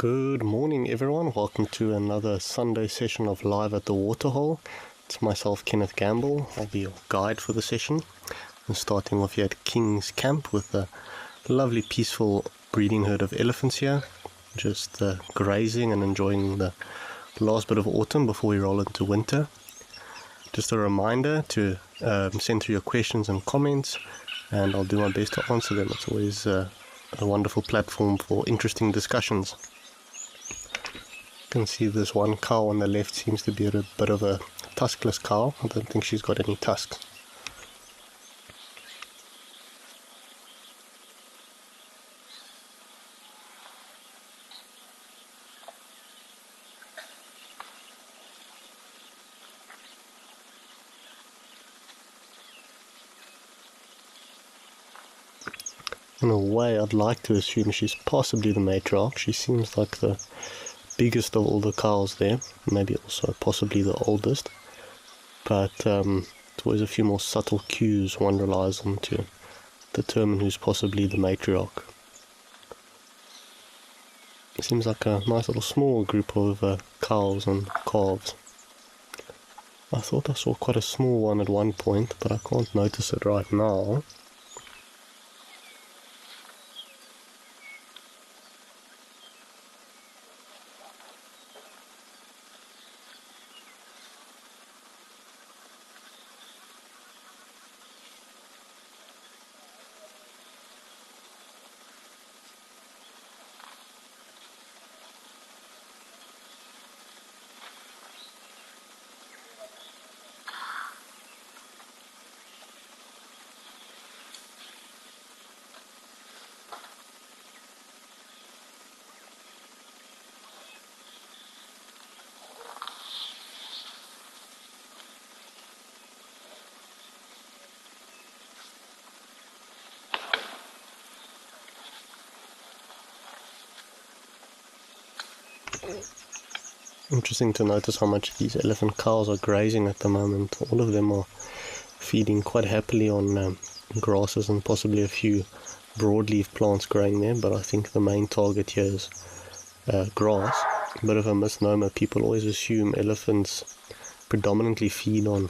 Good morning, everyone. Welcome to another Sunday session of Live at the Waterhole. It's myself, Kenneth Gamble. I'll be your guide for the session. I'm starting off here at King's Camp with a lovely, peaceful breeding herd of elephants here, just grazing and enjoying the last bit of autumn before we roll into winter. Just a reminder to send through your questions and comments, and I'll do my best to answer them. It's always a wonderful platform for interesting discussions. You can see this one cow on the left seems to be a bit of a tuskless cow. I don't think she's got any tusks. In a way, I'd like to assume she's possibly the matriarch. She seems like the biggest of all the cows there, maybe also possibly the oldest, but there's always a few more subtle cues one relies on to determine who's possibly the matriarch. It seems like a nice little small group of cows and calves. I thought I saw quite a small one at one point, but I can't notice it right now. Interesting to notice how much these elephant cows are grazing at the moment. All of them are feeding quite happily on grasses and possibly a few broadleaf plants growing there, but I think the main target here is grass. A bit of a misnomer. People always assume elephants predominantly feed on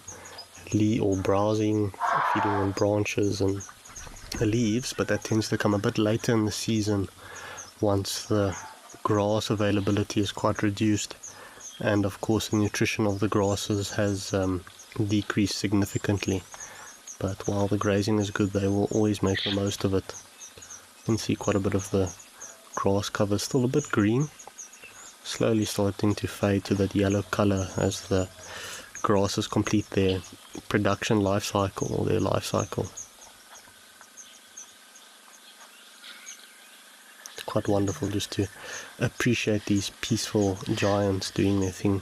or browsing, feeding on branches and leaves, but that tends to come a bit later in the season once the grass availability is quite reduced, and of course the nutrition of the grasses has decreased significantly. But while the grazing is good, they will always make the most of it. You can see quite a bit of the grass cover still a bit green, slowly starting to fade to that yellow color as the grasses complete their production life cycle or their life cycle. Quite wonderful just to appreciate these peaceful giants doing their thing.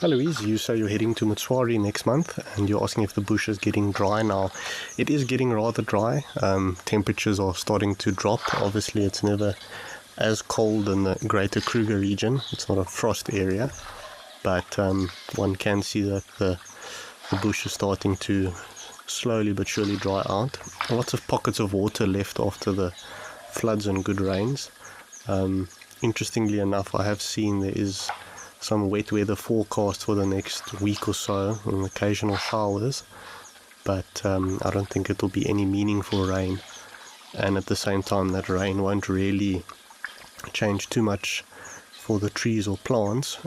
Hi Louise, you say you're heading to Motswari next month and you're asking if the bush is getting dry now. It is getting rather dry. Temperatures are starting to drop. Obviously it's never as cold in the greater Kruger region. It's not a frost area, but one can see that the bush is starting to slowly but surely dry out. Lots of pockets of water left after the floods and good rains. Interestingly enough, I have seen there is some wet weather forecast for the next week or so, and occasional showers, but I don't think it'll be any meaningful rain, and at the same time that rain won't really change too much for the trees or plants.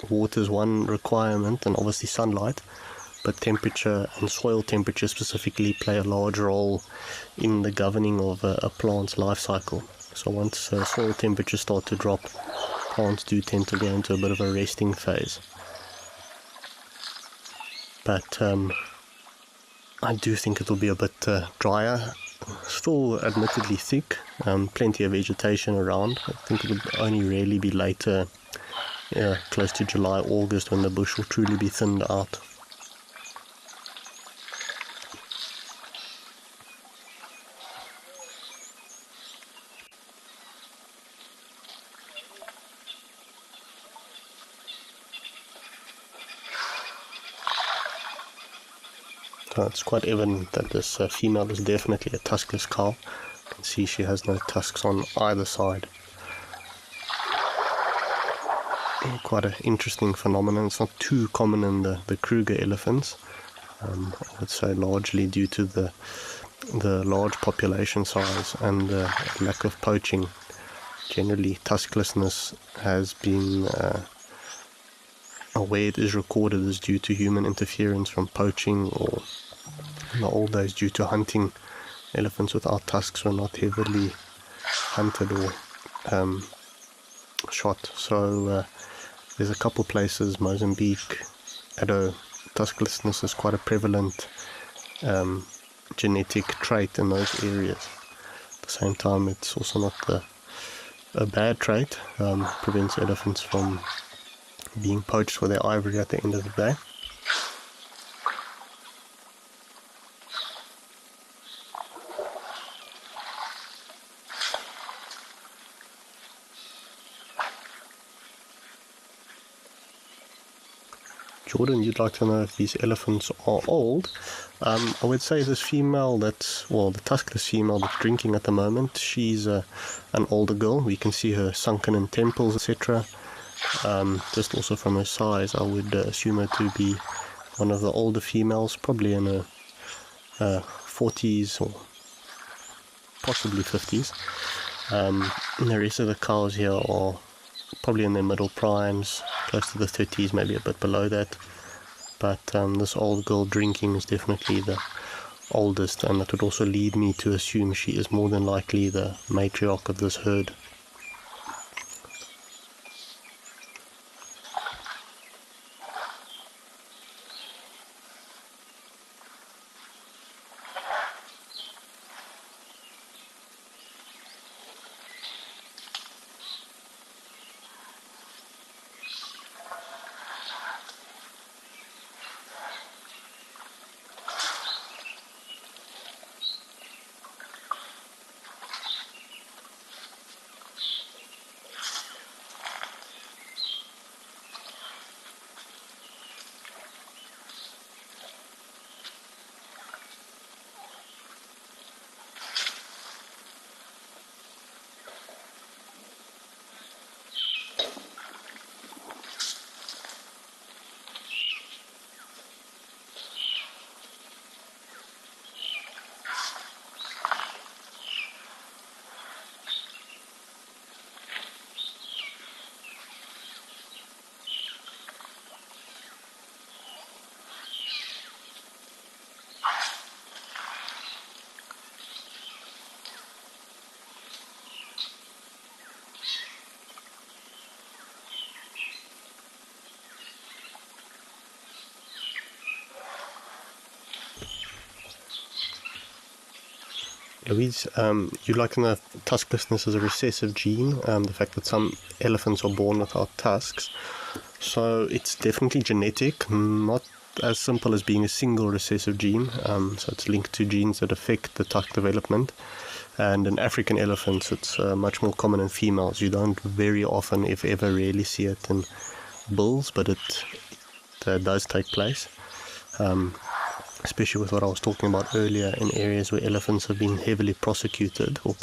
Water is one requirement, and obviously sunlight, but temperature and soil temperature specifically play a large role in the governing of a plant's life cycle. So once soil temperatures start to drop, plants do tend to go into a bit of a resting phase. But I do think it'll be a bit drier, still admittedly thick, plenty of vegetation around. I think it'll only really be later close to July, August, when the bush will truly be thinned out. So it's quite evident that this female is definitely a tuskless cow. You can see she has no tusks on either side. Quite an interesting phenomenon. It's not too common in the Kruger elephants. I would say largely due to the large population size and the lack of poaching. Generally, tusklessness has been where it is recorded is due to human interference from poaching, or in the old days due to hunting. Elephants without tusks were not heavily hunted or shot. So there's a couple places, Mozambique, Addo, tusklessness is quite a prevalent genetic trait in those areas. At the same time, it's also not a bad trait. Prevents elephants from being poached for their ivory at the end of the day. Jordan, you'd like to know if these elephants are old. I would say this female the tuskless female that's drinking at the moment, she's an older girl. We can see her sunken in temples, etc. Just also from her size, I would assume her to be one of the older females, probably in her 40s or possibly 50s. And the rest of the cows here are probably in their middle primes, close to the 30s, maybe a bit below that. But this old girl drinking is definitely the oldest, and that would also lead me to assume she is more than likely the matriarch of this herd. Louise, you'd like to know if tusklessness is a recessive gene, the fact that some elephants are born without tusks. So it's definitely genetic, not as simple as being a single recessive gene. So it's linked to genes that affect the tusk development. And in African elephants, it's much more common in females. You don't very often, if ever, really see it in bulls, but it does take place. Especially with what I was talking about earlier in areas where elephants have been heavily persecuted. Where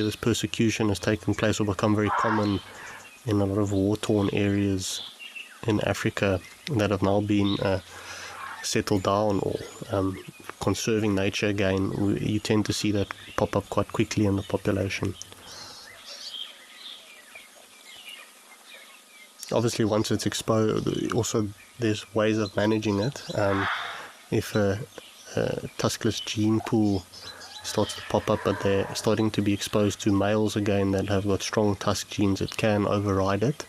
this persecution has taken place or become very common in a lot of war-torn areas in Africa that have now been settled down or conserving nature again, you tend to see that pop up quite quickly in the population. Obviously, once it's exposed, also there's ways of managing it. If a tuskless gene pool starts to pop up, but they're starting to be exposed to males again that have got strong tusk genes, it can override it.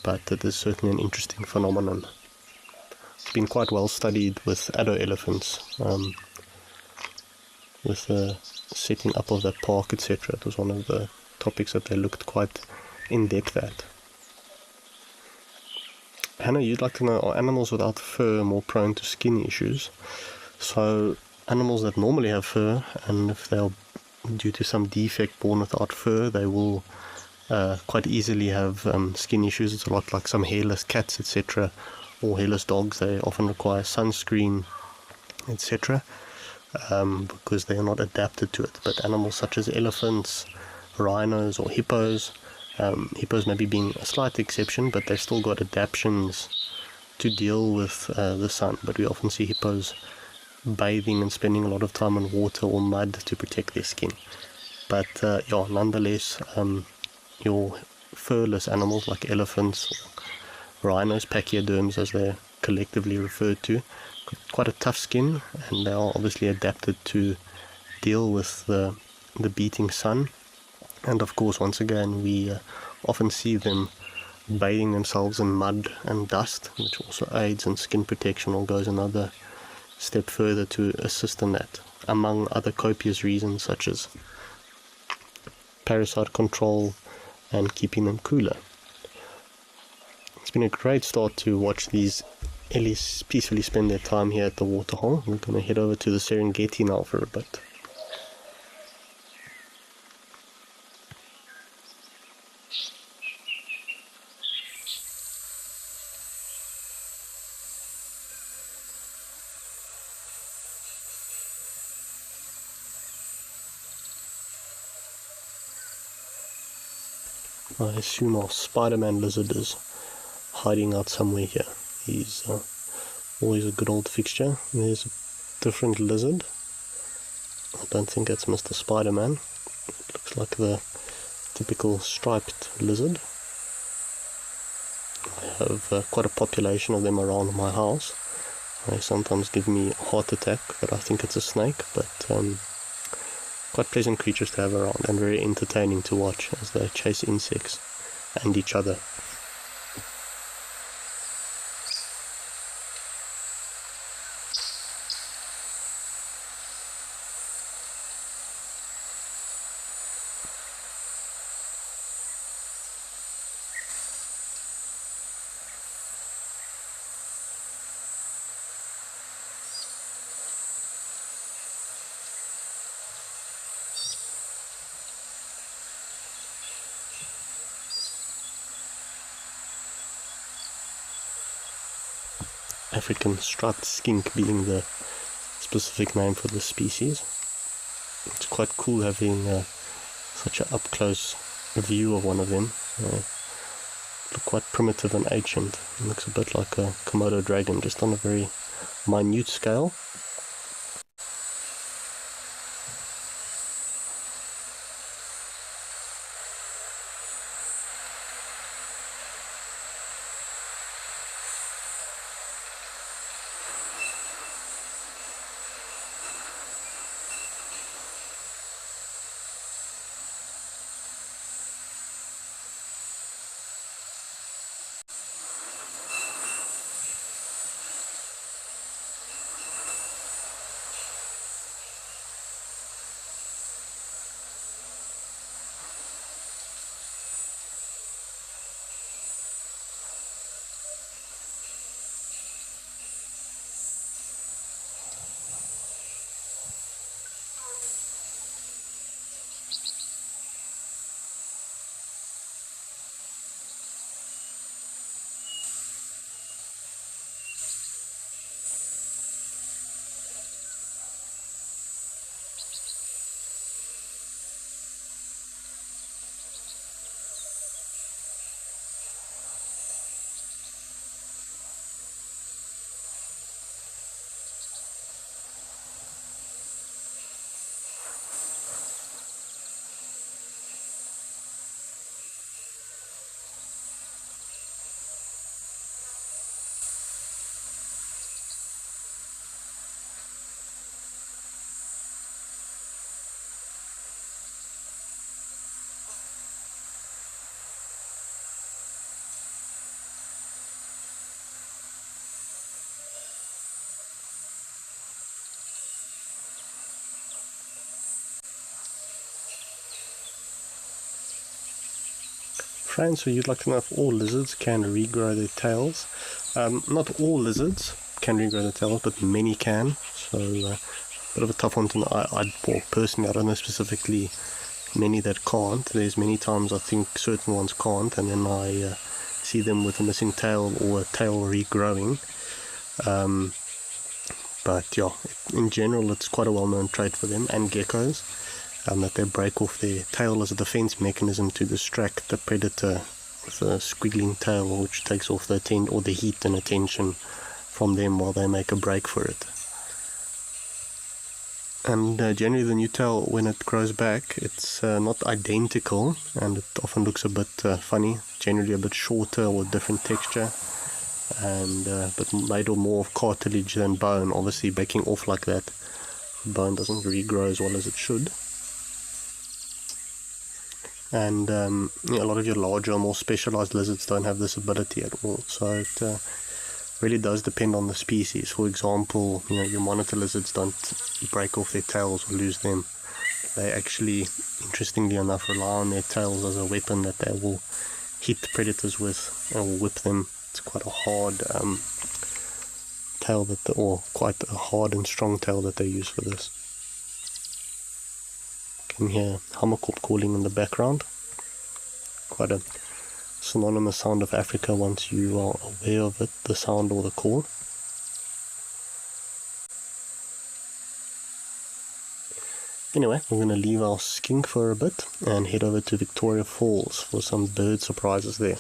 But it is certainly an interesting phenomenon. It's been quite well studied with adult elephants, with setting up of that park, etc. It was one of the topics that they looked quite in depth at. Hannah, you'd like to know, are animals without fur more prone to skin issues? So animals that normally have fur, and if they're due to some defect born without fur, they will quite easily have skin issues. It's a lot like some hairless cats, etc., or hairless dogs. They often require sunscreen, etc., because they are not adapted to it. But animals such as elephants, rhinos, or hippos, hippos maybe being a slight exception, but they've still got adaptations to deal with the sun. But we often see hippos bathing and spending a lot of time on water or mud to protect their skin. But nonetheless, your furless animals like elephants, or rhinos, pachyderms as they're collectively referred to, got quite a tough skin, and they are obviously adapted to deal with the beating sun. And of course, once again, we often see them bathing themselves in mud and dust, which also aids in skin protection or goes another step further to assist in that, among other copious reasons such as parasite control and keeping them cooler. It's been a great start to watch these ellies peacefully spend their time here at the waterhole. We're going to head over to the Serengeti now for a bit. I assume our Spider-Man lizard is hiding out somewhere here. He's always a good old fixture. There's a different lizard. I don't think it's Mr. Spider-Man. It looks like the typical striped lizard. I have quite a population of them around my house. They sometimes give me a heart attack that I think it's a snake, but quite pleasant creatures to have around and very entertaining to watch as they chase insects and each other. African striped skink being the specific name for the species. It's quite cool having such an up-close view of one of them. Look quite primitive and ancient. It looks a bit like a Komodo dragon, just on a very minute scale. Fran, so you'd like to know if all lizards can regrow their tails. Not all lizards can regrow their tails, but many can. So a bit of a tough one to know. Well, personally, I don't know specifically many that can't. There's many times I think certain ones can't, and then I see them with a missing tail or a tail regrowing. But yeah, in general, it's quite a well-known trait for them and geckos, that they break off their tail as a defense mechanism to distract the predator with a squiggling tail, which takes off the heat and attention from them while they make a break for it. And generally the new tail, when it grows back, it's not identical, and it often looks a bit funny, generally a bit shorter or different texture, and but made of more of cartilage than bone. Obviously breaking off like that, bone doesn't regrow as well as it should. And a lot of your larger, more specialized lizards don't have this ability at all, so it really does depend on the species. For example, your monitor lizards don't break off their tails or lose them. They actually, interestingly enough, rely on their tails as a weapon that they will hit predators with and will whip them. It's quite a hard tail or quite a hard and strong tail that they use for this. You can hear Hammerkop calling in the background. Quite a synonymous sound of Africa once you are aware of it, the sound or the call. Anyway, we're going to leave our skink for a bit and head over to Victoria Falls for some bird surprises there.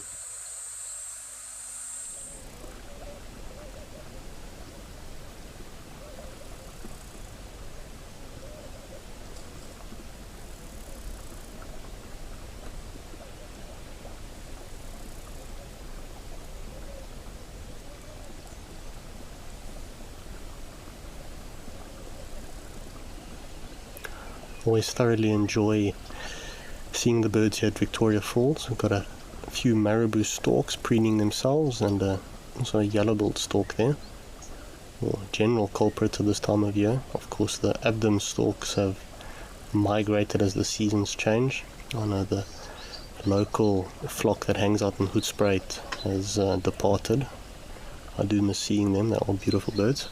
Always thoroughly enjoy seeing the birds here at Victoria Falls. We've got a few marabou storks preening themselves, and also a yellow-billed stork there. Well, general culprit at this time of year. Of course, the Abdom storks have migrated as the seasons change. I know the local flock that hangs out in Hoedspruit has departed. I do miss seeing them. They're all beautiful birds.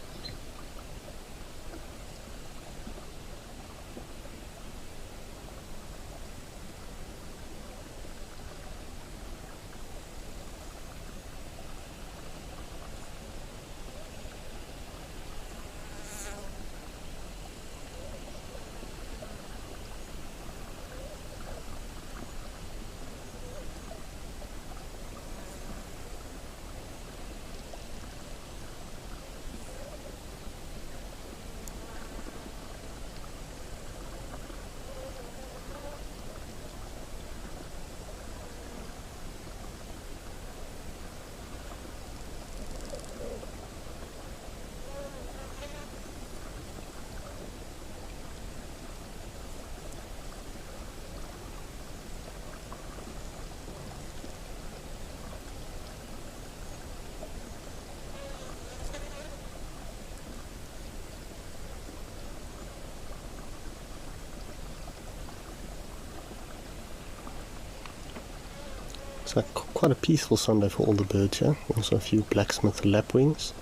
It's like quite a peaceful Sunday for all the birds here. Also a few blacksmith lapwings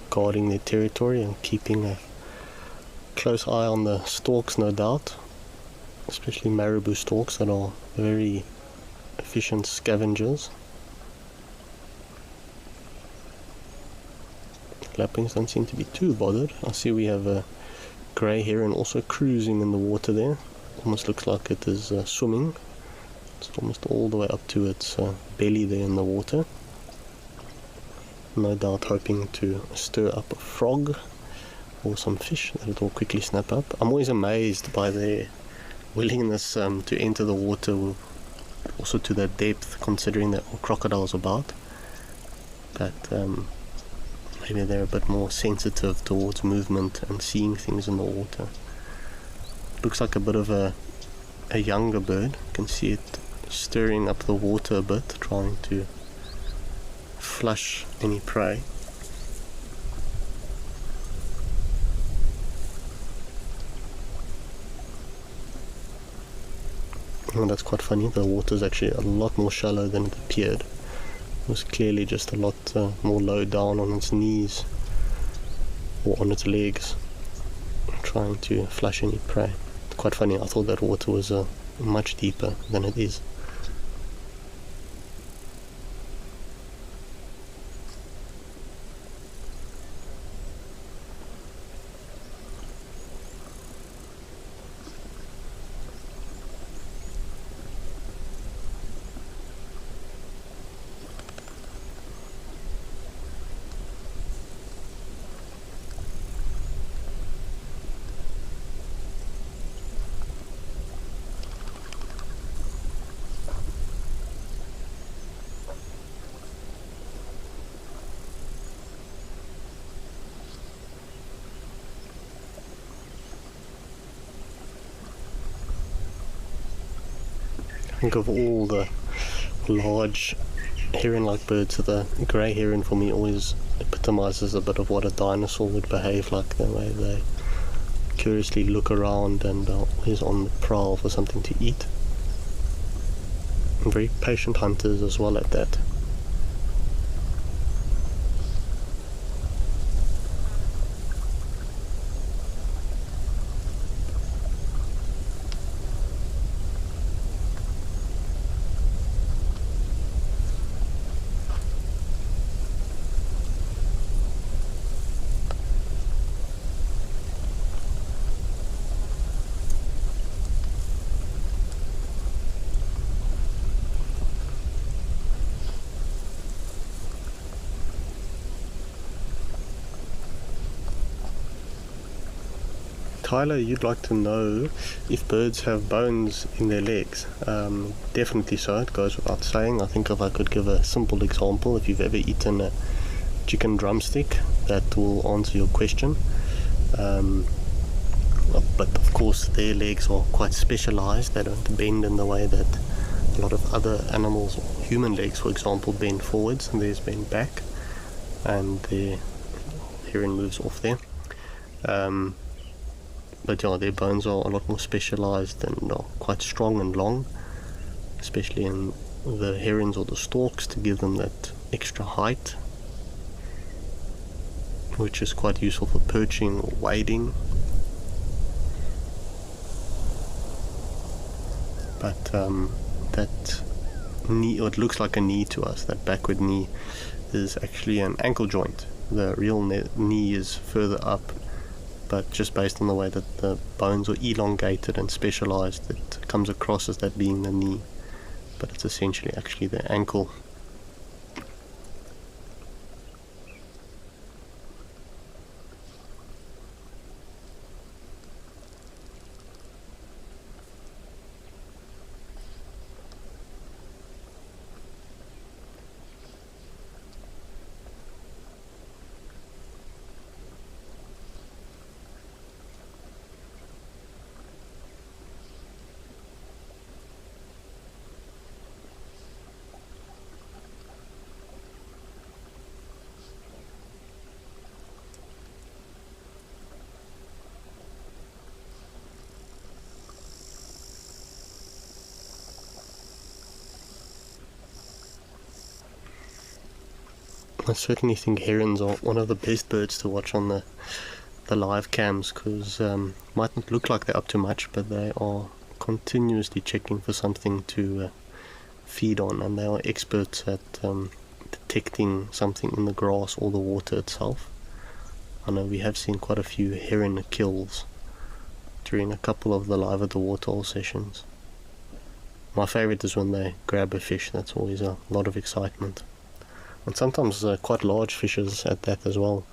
guarding their territory and keeping a close eye on the storks, no doubt, especially marabou storks that are very efficient scavengers. Lapwings don't seem to be too bothered. I see we have a grey heron also cruising in the water there. Almost looks like it is swimming. It's almost all the way up to its belly there in the water. No doubt hoping to stir up a frog or some fish that it will quickly snap up. I'm always amazed by their willingness to enter the water, also to that depth, considering there are crocodiles about. But maybe they're a bit more sensitive towards movement and seeing things in the water. Looks like a bit of a younger bird. You can see it stirring up the water a bit, trying to flush any prey. And that's quite funny. The water's actually a lot more shallow than it appeared. It was clearly just a lot more low down on its knees or on its legs, trying to flush any prey. It's quite funny. I thought that water was much deeper than it is. Think of all the large heron-like birds, the grey heron for me always epitomizes a bit of what a dinosaur would behave like, the way they curiously look around and are always on the prowl for something to eat. And very patient hunters as well at that. Tyler, you'd like to know if birds have bones in their legs. Definitely so, it goes without saying. I think if I could give a simple example, if you've ever eaten a chicken drumstick, that will answer your question. But of course their legs are quite specialized. They don't bend in the way that a lot of other animals, human legs for example, bend forwards, and theirs bend back, and the heron moves off there. But yeah, their bones are a lot more specialized and are quite strong and long, especially in the herons or the storks, to give them that extra height, which is quite useful for perching or wading. But that knee, or it looks like a knee to us, that backward knee, is actually an ankle joint. The real knee is further up, but just based on the way that the bones are elongated and specialized, it comes across as that being the knee, but it's essentially actually the ankle. I certainly think herons are one of the best birds to watch on the live cams, because might not look like they're up to much, but they are continuously checking for something to feed on, and they are experts at detecting something in the grass or the water itself. I know we have seen quite a few heron kills during a couple of the live at the waterhole sessions. My favorite is when they grab a fish. That's always a lot of excitement. And sometimes quite large fishes at that as well.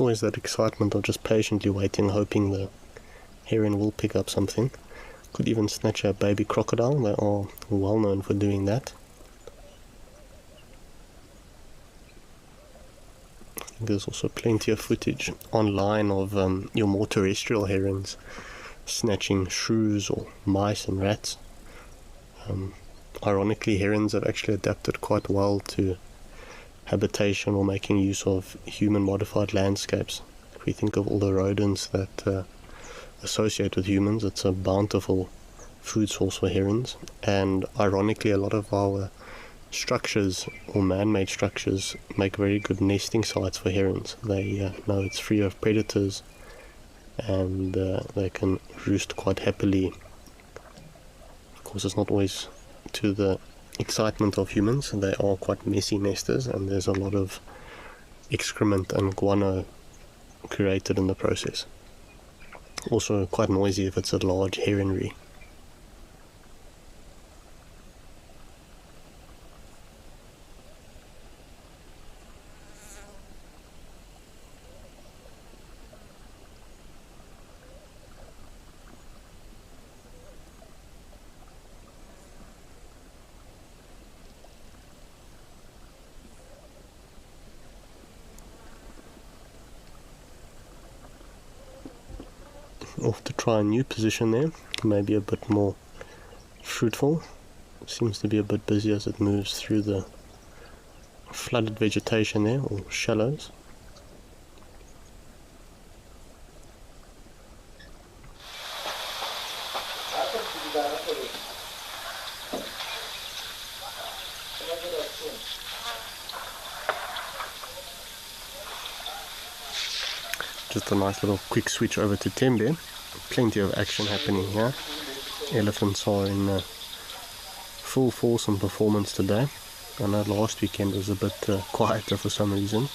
always that excitement of just patiently waiting, hoping the heron will pick up something. Could even snatch a baby crocodile. They are well known for doing that. There's also plenty of footage online of your more terrestrial herons snatching shrews or mice and rats. Ironically, herons have actually adapted quite well to habitation or making use of human-modified landscapes. If we think of all the rodents that associate with humans, it's a bountiful food source for herons. And ironically, a lot of our structures or man-made structures make very good nesting sites for herons. They know it's free of predators, and they can roost quite happily. Of course, it's not always to the excitement of humans. They are quite messy nesters, and there's a lot of excrement and guano created in the process. Also quite noisy if it's a large heronry. Off to try a new position there, maybe a bit more fruitful. Seems to be a bit busy as it moves through the flooded vegetation there, or shallows. Just a nice little quick switch over to Tembe. Plenty of action happening here. Elephants are in full force and performance today. I know last weekend was a bit quieter for some reason,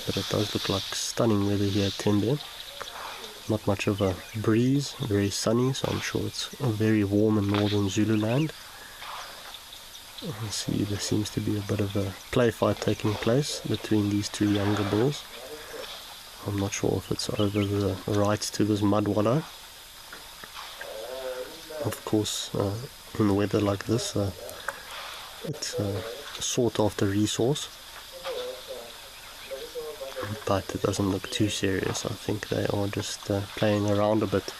but it does look like stunning weather here at Tembe. Not much of a breeze, very sunny, so I'm sure it's very warm in northern Zululand. See, there seems to be a bit of a play fight taking place between these two younger bulls. I'm not sure if it's over the rights to this mud wallow. Of course, in weather like this, it's a sought after resource, but it doesn't look too serious. I think they are just playing around a bit.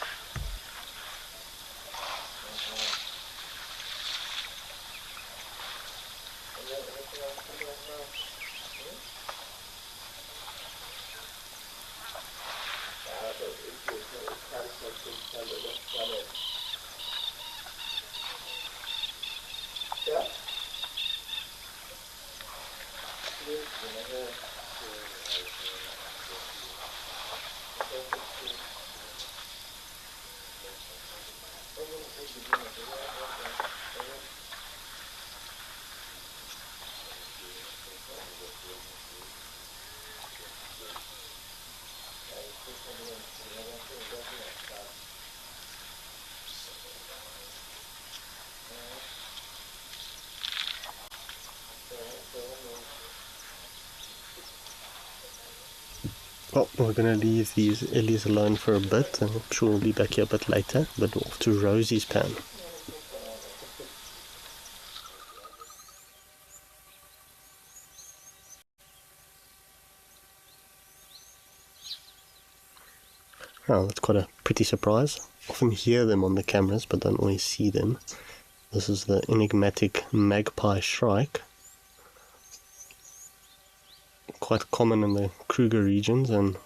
Well, we're going to leave these Ellies alone for a bit, and I'm sure we'll be back here a bit later, but off to Rosie's pan. Oh, that's quite a pretty surprise. Often hear them on the cameras, but don't always see them. This is the enigmatic magpie shrike. Quite common in the Kruger regions and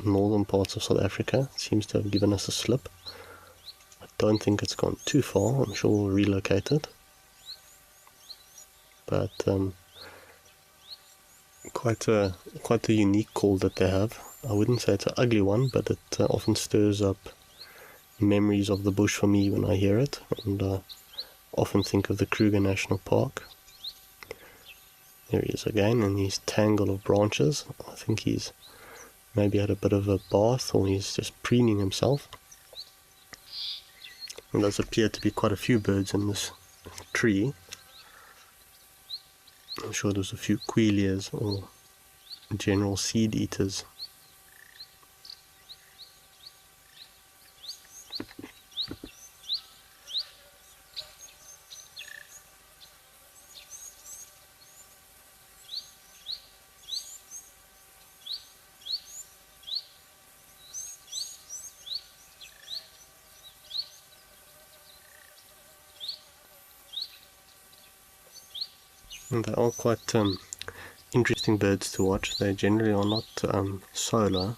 northern parts of South Africa. It seems to have given us a slip. I don't think it's gone too far. I'm sure we'll relocate it. But quite a unique call that they have. I wouldn't say it's an ugly one, but it often stirs up memories of the bush for me when I hear it, and I often think of the Kruger National Park. There he is again in his tangle of branches. I think he's maybe had a bit of a bath, or he's just preening himself. And there does appear to be quite a few birds in this tree. I'm sure there's a few quailias or general seed eaters And they are quite interesting birds to watch. They generally are not solo.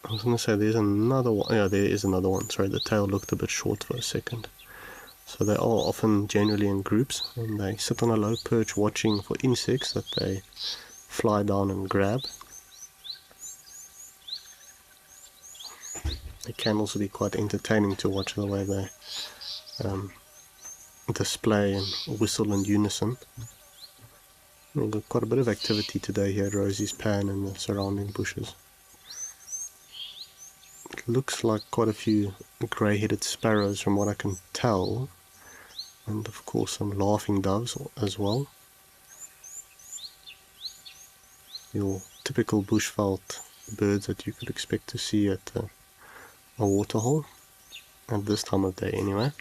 I was going to say there's another one. Yeah, there is another one. Sorry, the tail looked a bit short for a second. So they are often generally in groups, and they sit on a low perch watching for insects that they fly down and grab. It can also be quite entertaining to watch the way they display and whistle in unison. We've got quite a bit of activity today here at Rosie's Pan and the surrounding bushes. It looks like quite a few grey-headed sparrows from what I can tell, and of course some laughing doves as well. Your typical bushveld birds that you could expect to see at a waterhole, at this time of day anyway.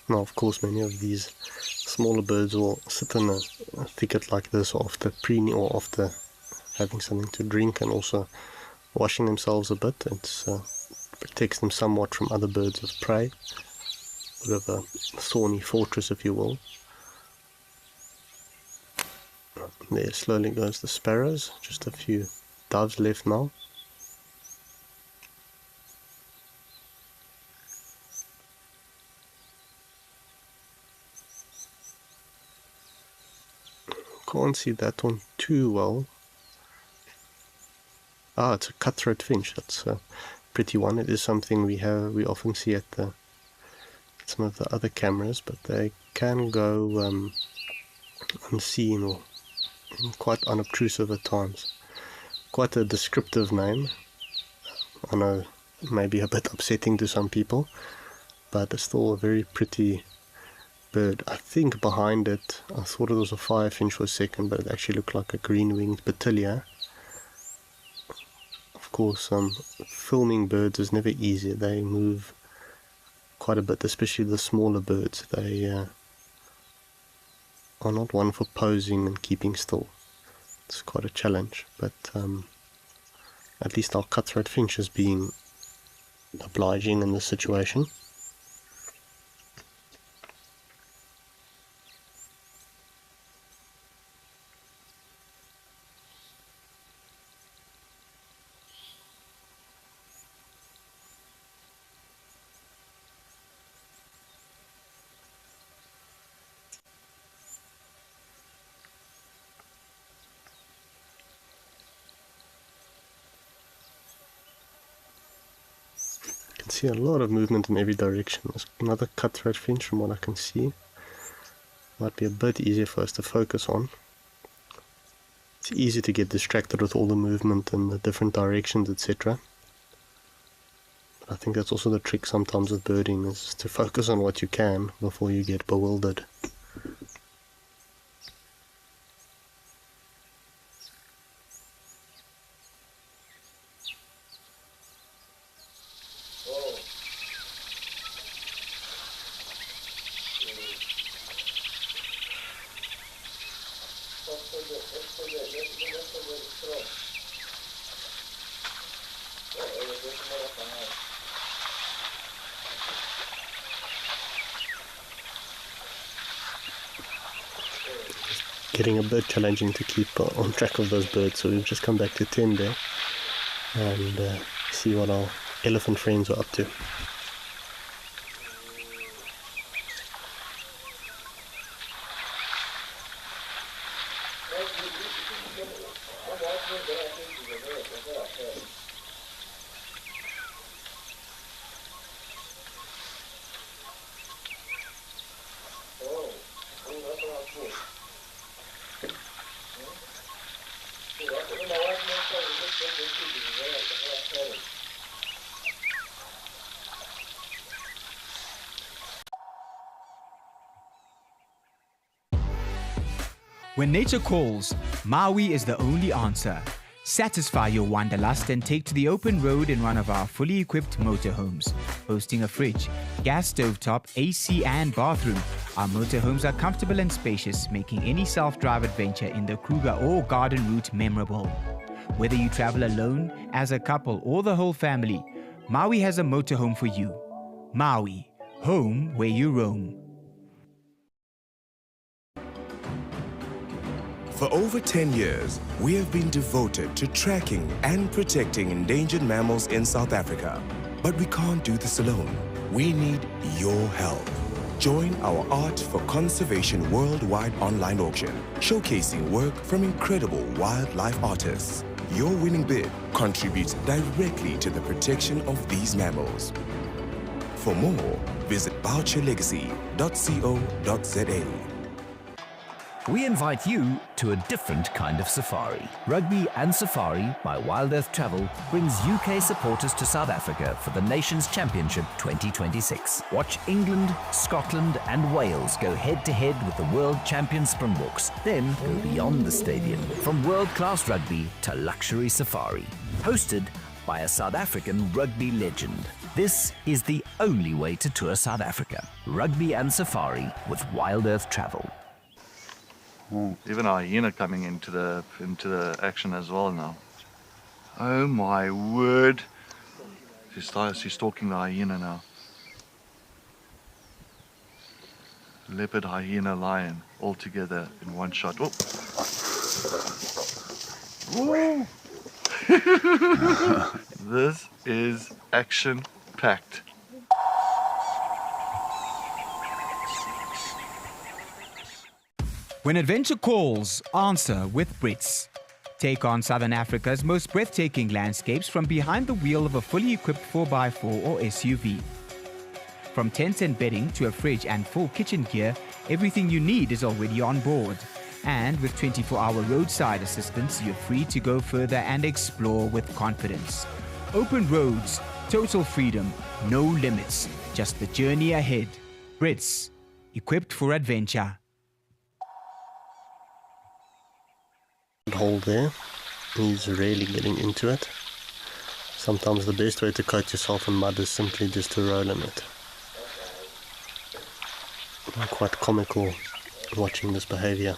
Now, of course, many of these smaller birds will sit in a thicket like this after preening or after having something to drink, and also washing themselves a bit. It protects them somewhat from other birds of prey. Bit of a thorny fortress, if you will. There slowly goes the sparrows. Just a few doves left now. Can't see that one too well. Ah, it's a cutthroat finch. That's a pretty one. It is something we often see at some of the other cameras, but they can go unseen or quite unobtrusive at times. Quite a descriptive name. I know, maybe a bit upsetting to some people, but it's still a very pretty bird. I think behind it, I thought it was a firefinch for a second, but it actually looked like a green-winged batellia. Of course, filming birds is never easy. They move quite a bit, especially the smaller birds. They are not one for posing and keeping still. It's quite a challenge, but at least our cutthroat finch is being obliging in this situation. See a lot of movement in every direction. There's another cutthroat finch from what I can see. Might be a bit easier for us to focus on. It's easy to get distracted with all the movement and the different directions, etc. But I think that's also the trick sometimes with birding, is to focus on what you can before you get bewildered. Getting a bit challenging to keep on track of those birds, so we've just come back to Tembe and see what our elephant friends are up to. When nature calls, Maui is the only answer. Satisfy your wanderlust and take to the open road in one of our fully equipped motorhomes. Boasting a fridge, gas stovetop, AC and bathroom, our motorhomes are comfortable and spacious, making any self-drive adventure in the Kruger or garden route memorable. Whether you travel alone, as a couple or the whole family, Maui has a motorhome for you. Maui, home where you roam. For over 10 years, we have been devoted to tracking and protecting endangered mammals in South Africa. But we can't do this alone. We need your help. Join our Art for Conservation worldwide online auction, showcasing work from incredible wildlife artists. Your winning bid contributes directly to the protection of these mammals. For more, visit voucherlegacy.co.za. We invite you to a different kind of safari. Rugby and Safari by Wild Earth Travel brings UK supporters to South Africa for the Nations Championship 2026. Watch England, Scotland and Wales go head-to-head with the world champion Springboks. Then go beyond the stadium, from world-class rugby to luxury safari. Hosted by a South African rugby legend. This is the only way to tour South Africa. Rugby and Safari with Wild Earth Travel. Even a hyena coming into the action as well now. Oh my word! She's stalking the hyena now. Leopard, hyena, lion, all together in one shot. Oh. Whoa. This is action-packed. When adventure calls, answer with Brits. Take on Southern Africa's most breathtaking landscapes from behind the wheel of a fully equipped 4x4 or SUV. From tents and bedding to a fridge and full kitchen gear, everything you need is already on board. And with 24-hour roadside assistance, you're free to go further and explore with confidence. Open roads, total freedom, no limits, just the journey ahead. Brits, equipped for adventure. Hole there, he's really getting into it. Sometimes the best way to coat yourself in mud is simply just to roll in it. Quite comical watching this behavior.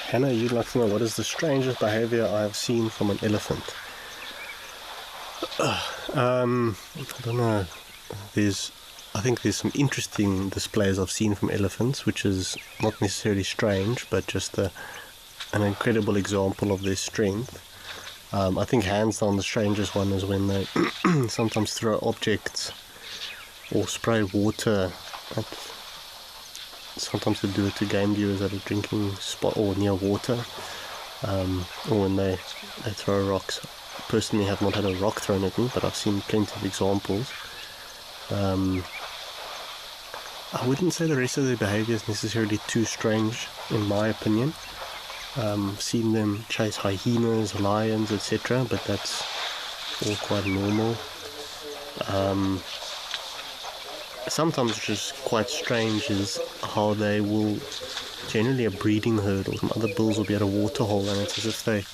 Hannah, you'd like to know what is the strangest behavior I have seen from an elephant? I don't know. I think there's some interesting displays I've seen from elephants, which is not necessarily strange, but just an incredible example of their strength. I think hands down the strangest one is when they sometimes throw objects or spray water at. Sometimes they do it to game viewers at a drinking spot or near water, or when they throw rocks. Personally, I have not had a rock thrown at me, but I've seen plenty of examples. I wouldn't say the rest of their behavior is necessarily too strange, in my opinion. Seen them chase hyenas, lions, etc., but that's all quite normal. Sometimes which is quite strange is how they will, generally a breeding herd or some other bulls will be at a waterhole, and it's as if they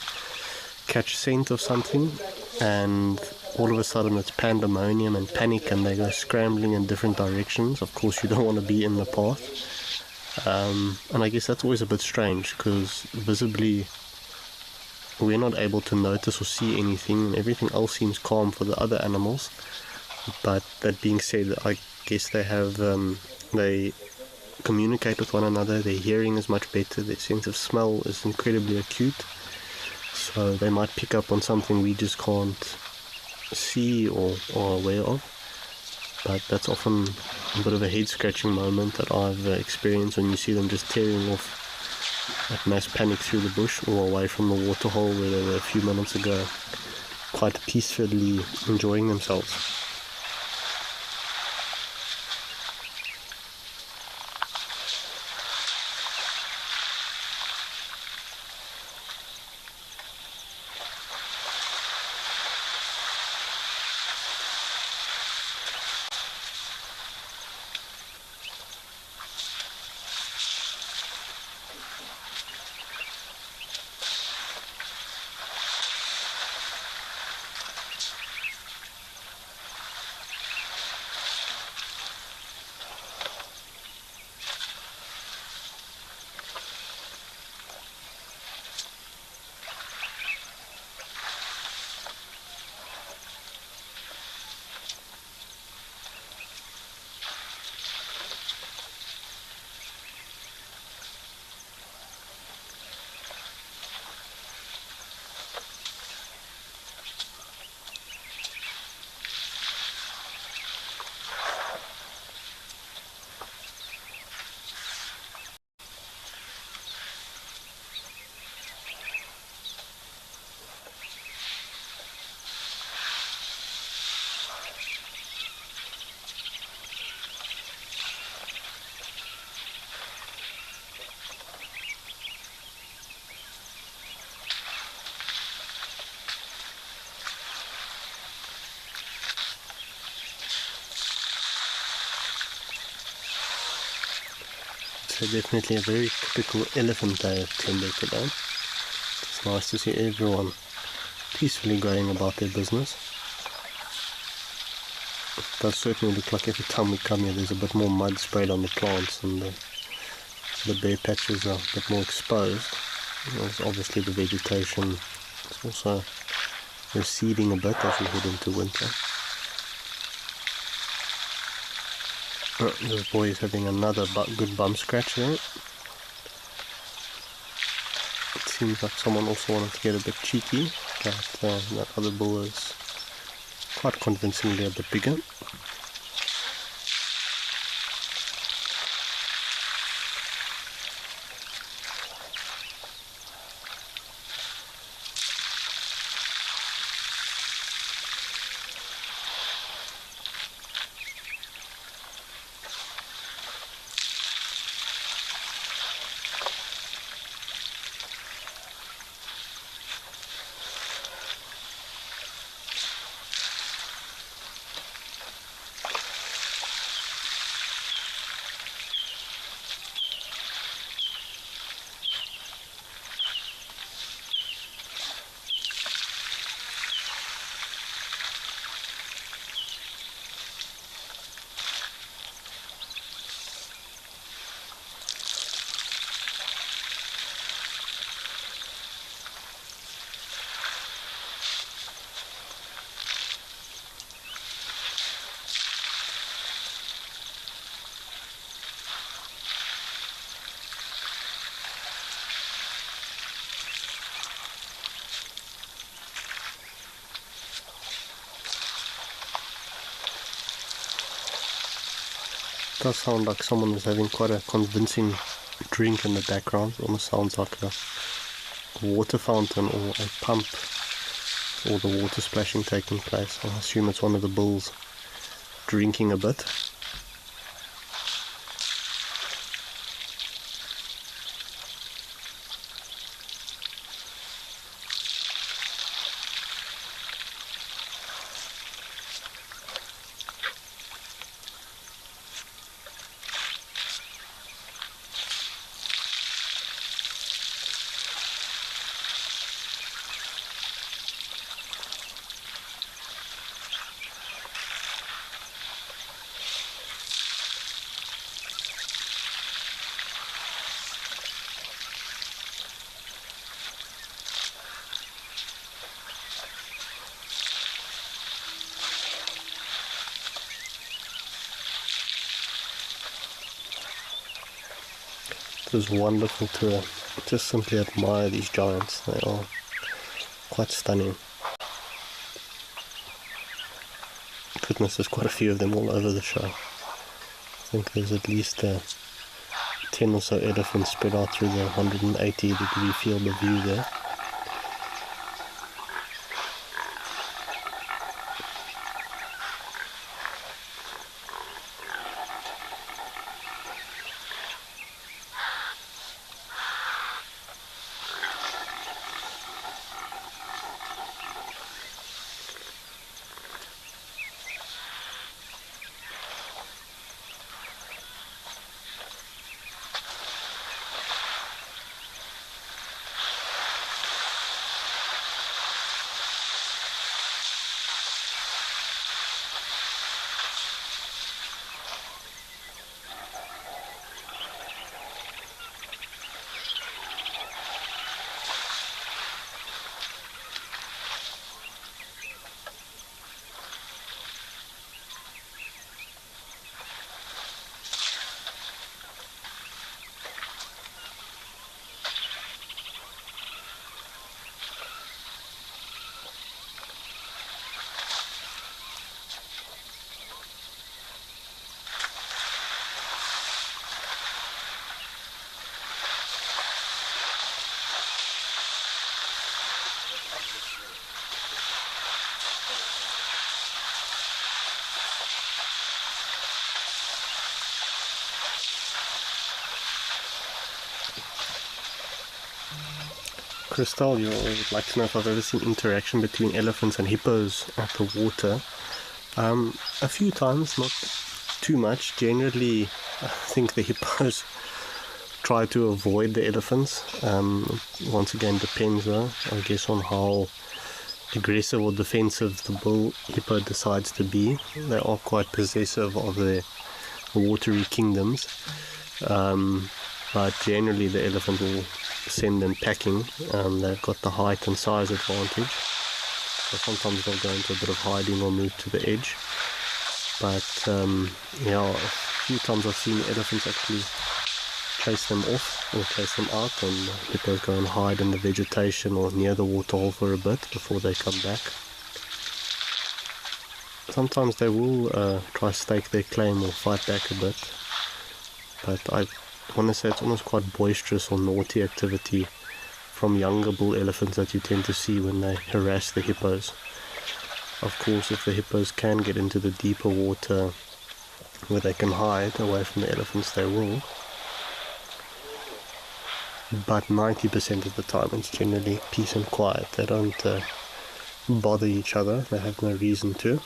catch scent of something and all of a sudden it's pandemonium and panic and they go scrambling in different directions. Of course you don't want to be in the path. And I guess that's always a bit strange because visibly we're not able to notice or see anything and everything else seems calm for the other animals. But that being said, I guess they have, they communicate with one another, their hearing is much better, their sense of smell is incredibly acute. So they might pick up on something we just can't see or aware of. But that's often a bit of a head-scratching moment that I've experienced when you see them just tearing off at mass panic through the bush or away from the waterhole where they were a few minutes ago, quite peacefully enjoying themselves. So definitely a very typical elephant day of Tembe today. It's nice to see everyone peacefully going about their business. It does certainly look like every time we come here there's a bit more mud sprayed on the plants and the bare patches are a bit more exposed. There's obviously the vegetation is also receding a bit as we head into winter. This boy is having another good bum scratch there. It seems like someone also wanted to get a bit cheeky, but that other bull is quite convincingly a bit bigger. It does sound like someone is having quite a convincing drink in the background. It almost sounds like a water fountain or a pump, or the water splashing taking place. I assume it's one of the bulls drinking a bit. It is wonderful to just simply admire these giants. They are quite stunning. Goodness, there's quite a few of them all over the show. I think there's at least 10 or so elephants spread out through the 180-degree field of view there. Crystal, you would like to know if I've ever seen interaction between elephants and hippos at the water. A few times, not too much. Generally, I think the hippos try to avoid the elephants. Once again, depends though, I guess, on how aggressive or defensive the bull hippo decides to be. They are quite possessive of their watery kingdoms. But generally the elephant will send them packing. They've got the height and size advantage, so sometimes they'll go into a bit of hiding or move to the edge. But yeah, a few times I've seen elephants actually chase them off or chase them out, and hippos go and hide in the vegetation or near the waterhole for a bit before they come back. Sometimes they will try to stake their claim or fight back a bit, but I want to say it's almost quite boisterous or naughty activity from younger bull elephants that you tend to see when they harass the hippos. Of course, if the hippos can get into the deeper water where they can hide away from the elephants, they will. But 90% of the time it's generally peace and quiet. They don't bother each other. They have no reason to.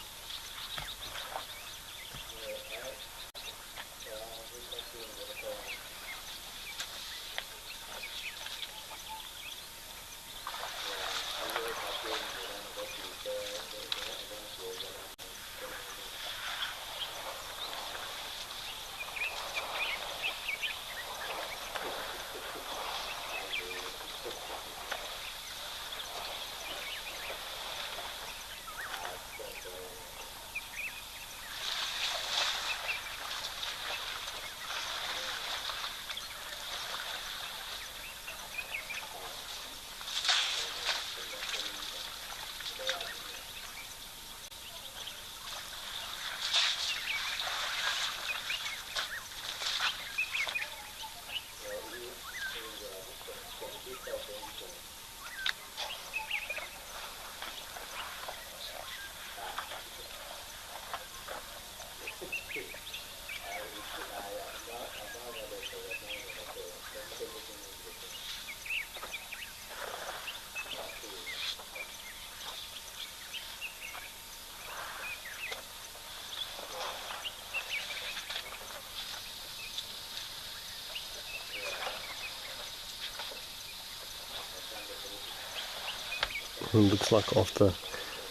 It looks like after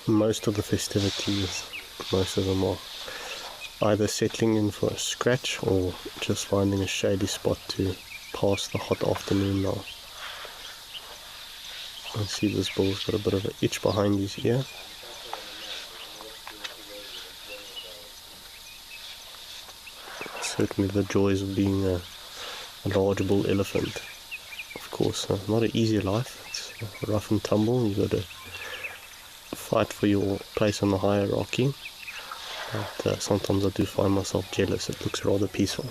most of the festivities, most of them are either settling in for a scratch or just finding a shady spot to pass the hot afternoon now. I see this bull's got a bit of an itch behind his ear. Certainly the joys of being large bull elephant. Of course, not an easy life. It's rough and tumble. You got to fight for your place on the hierarchy. But sometimes I do find myself jealous. It looks rather peaceful.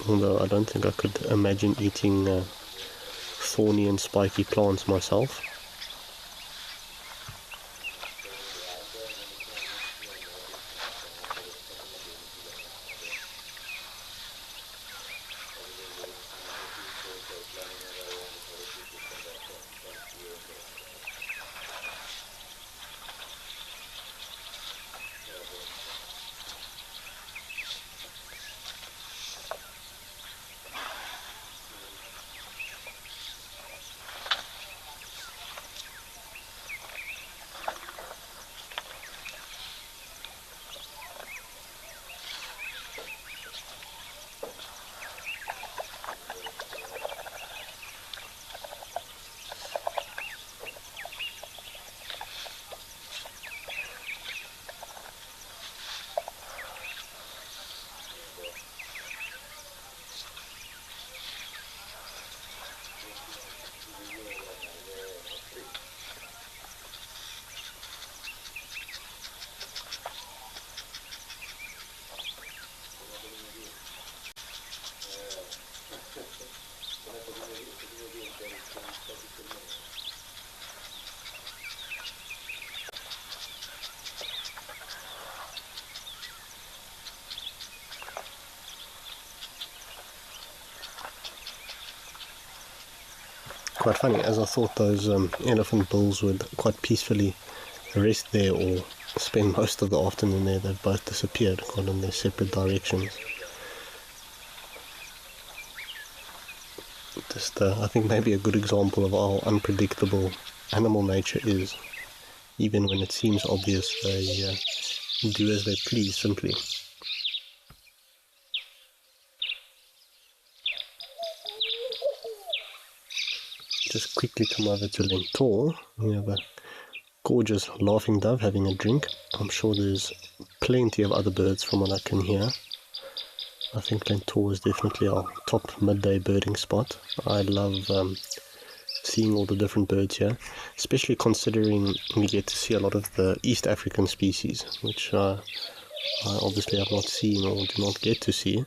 Although I don't think I could imagine eating thorny and spiky plants myself. Quite funny, as I thought those elephant bulls would quite peacefully rest there or spend most of the afternoon there, they've both disappeared, gone in their separate directions. Just, I think maybe a good example of how unpredictable animal nature is. Even when it seems obvious, they do as they please, simply. Just quickly come over to Lentor. We have a gorgeous laughing dove having a drink. I'm sure there's plenty of other birds from what I can hear. I think Lentor is definitely our top midday birding spot. I love seeing all the different birds here, especially considering we get to see a lot of the East African species, which I obviously have not seen or do not get to see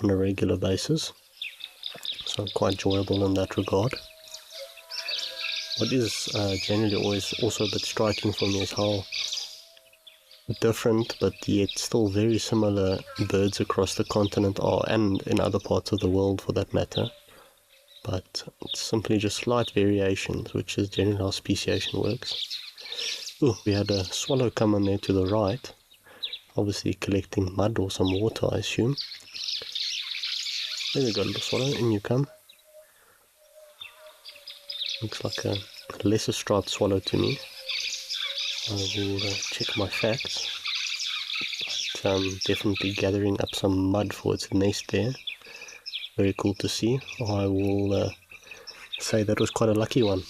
on a regular basis. So quite enjoyable in that regard. What is generally always also a bit striking for me is how different but yet still very similar birds across the continent are, and in other parts of the world for that matter. But it's simply just slight variations, which is generally how speciation works. Oh, we had a swallow come on there to the right, obviously collecting mud or some water, I assume. There we go, little swallow, in you come. Looks like a lesser striped swallow to me. I will check my facts. But definitely gathering up some mud for its nest there. Very cool to see. I will say that was quite a lucky one.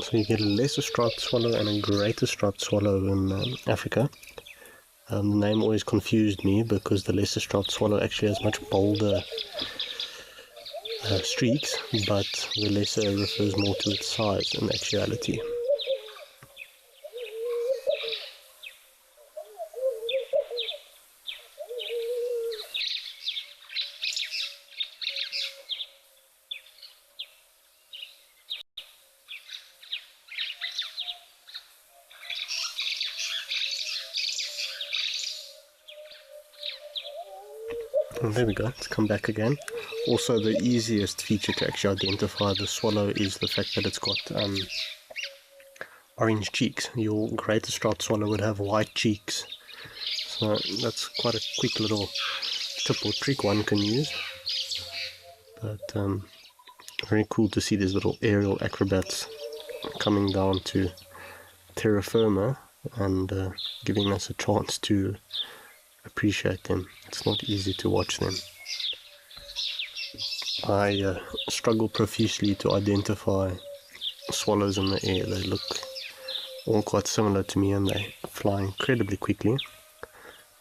So you get a lesser striped swallow and a greater striped swallow in Africa. The name always confused me because the lesser striped swallow actually has much bolder streaks, but the lesser refers more to its size in actuality. And there we go, let's come back again. Also, the easiest feature to actually identify the swallow is the fact that it's got orange cheeks. Your greater striped swallow would have white cheeks. So that's quite a quick little tip or trick one can use. But very cool to see these little aerial acrobats coming down to terra firma and giving us a chance to appreciate them. It's not easy to watch them. I struggle profusely to identify swallows in the air. They look all quite similar to me and they fly incredibly quickly.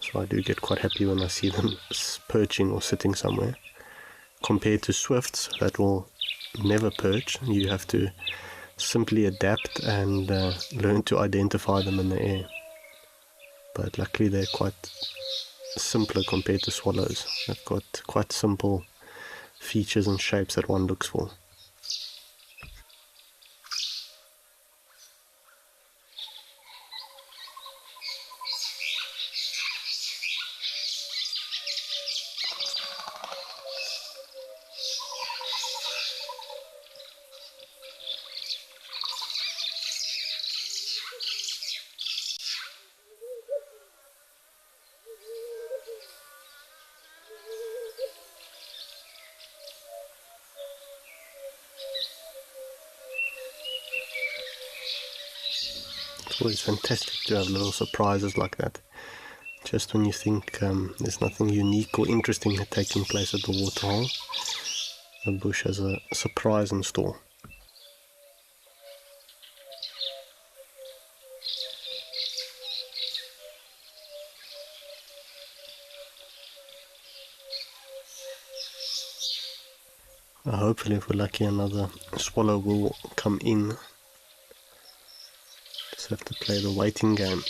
So I do get quite happy when I see them perching or sitting somewhere. Compared to swifts that will never perch, you have to simply adapt and learn to identify them in the air. But luckily they're quite simpler compared to swallows. They've got quite simple features and shapes that one looks for. It's always fantastic to have little surprises like that. Just when you think there's nothing unique or interesting taking place at the waterhole, the bush has a surprise in store. Hopefully, if we're lucky, another swallow will come in. Just have to play the waiting game.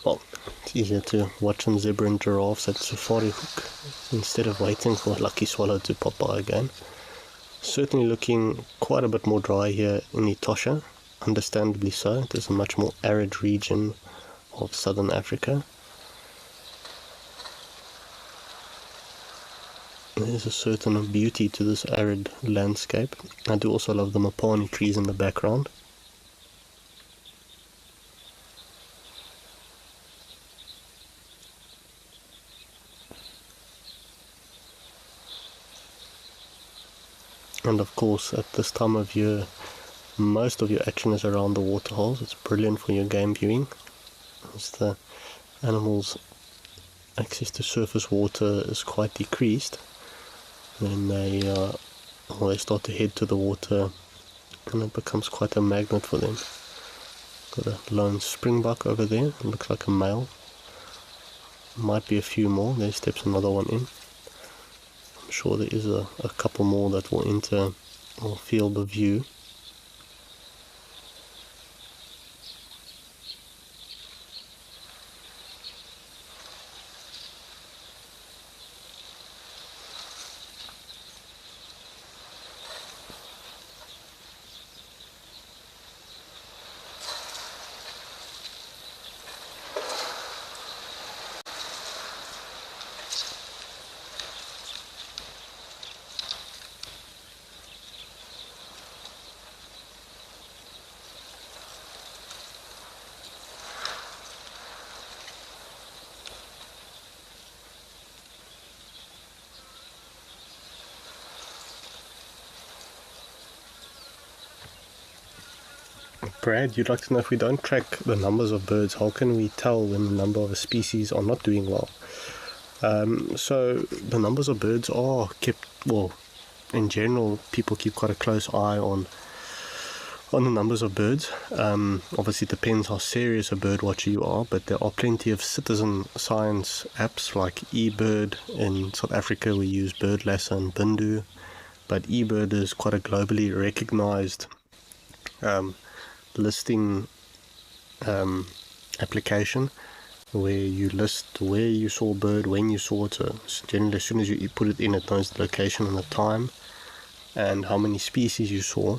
Well, it's easier to watch some zebra and giraffes at Safari Hook instead of waiting for a lucky swallow to pop by again. Certainly looking quite a bit more dry here in Etosha, understandably so. It is a much more arid region of southern Africa. There's a certain beauty to this arid landscape. I do also love the mapani trees in the background. And of course, at this time of year, most of your action is around the waterholes. It's brilliant for your game viewing, as the animals' access to surface water is quite decreased. Then they start to head to the water, and it becomes quite a magnet for them. Got a lone springbuck over there. It looks like a male. Might be a few more. There steps another one in. I'm sure there is a couple more that will enter our field of view. Brad, you'd like to know, if we don't track the numbers of birds, how can we tell when the number of a species are not doing well? So the numbers of birds are kept, well, in general, people keep quite a close eye on the numbers of birds. Obviously it depends how serious a bird watcher you are, but there are plenty of citizen science apps like eBird. In South Africa we use BirdLasser and Bindu, but eBird is quite a globally recognized listing application where you list where you saw a bird, when you saw it. So generally as soon as you put it in, it knows the location and the time and how many species you saw.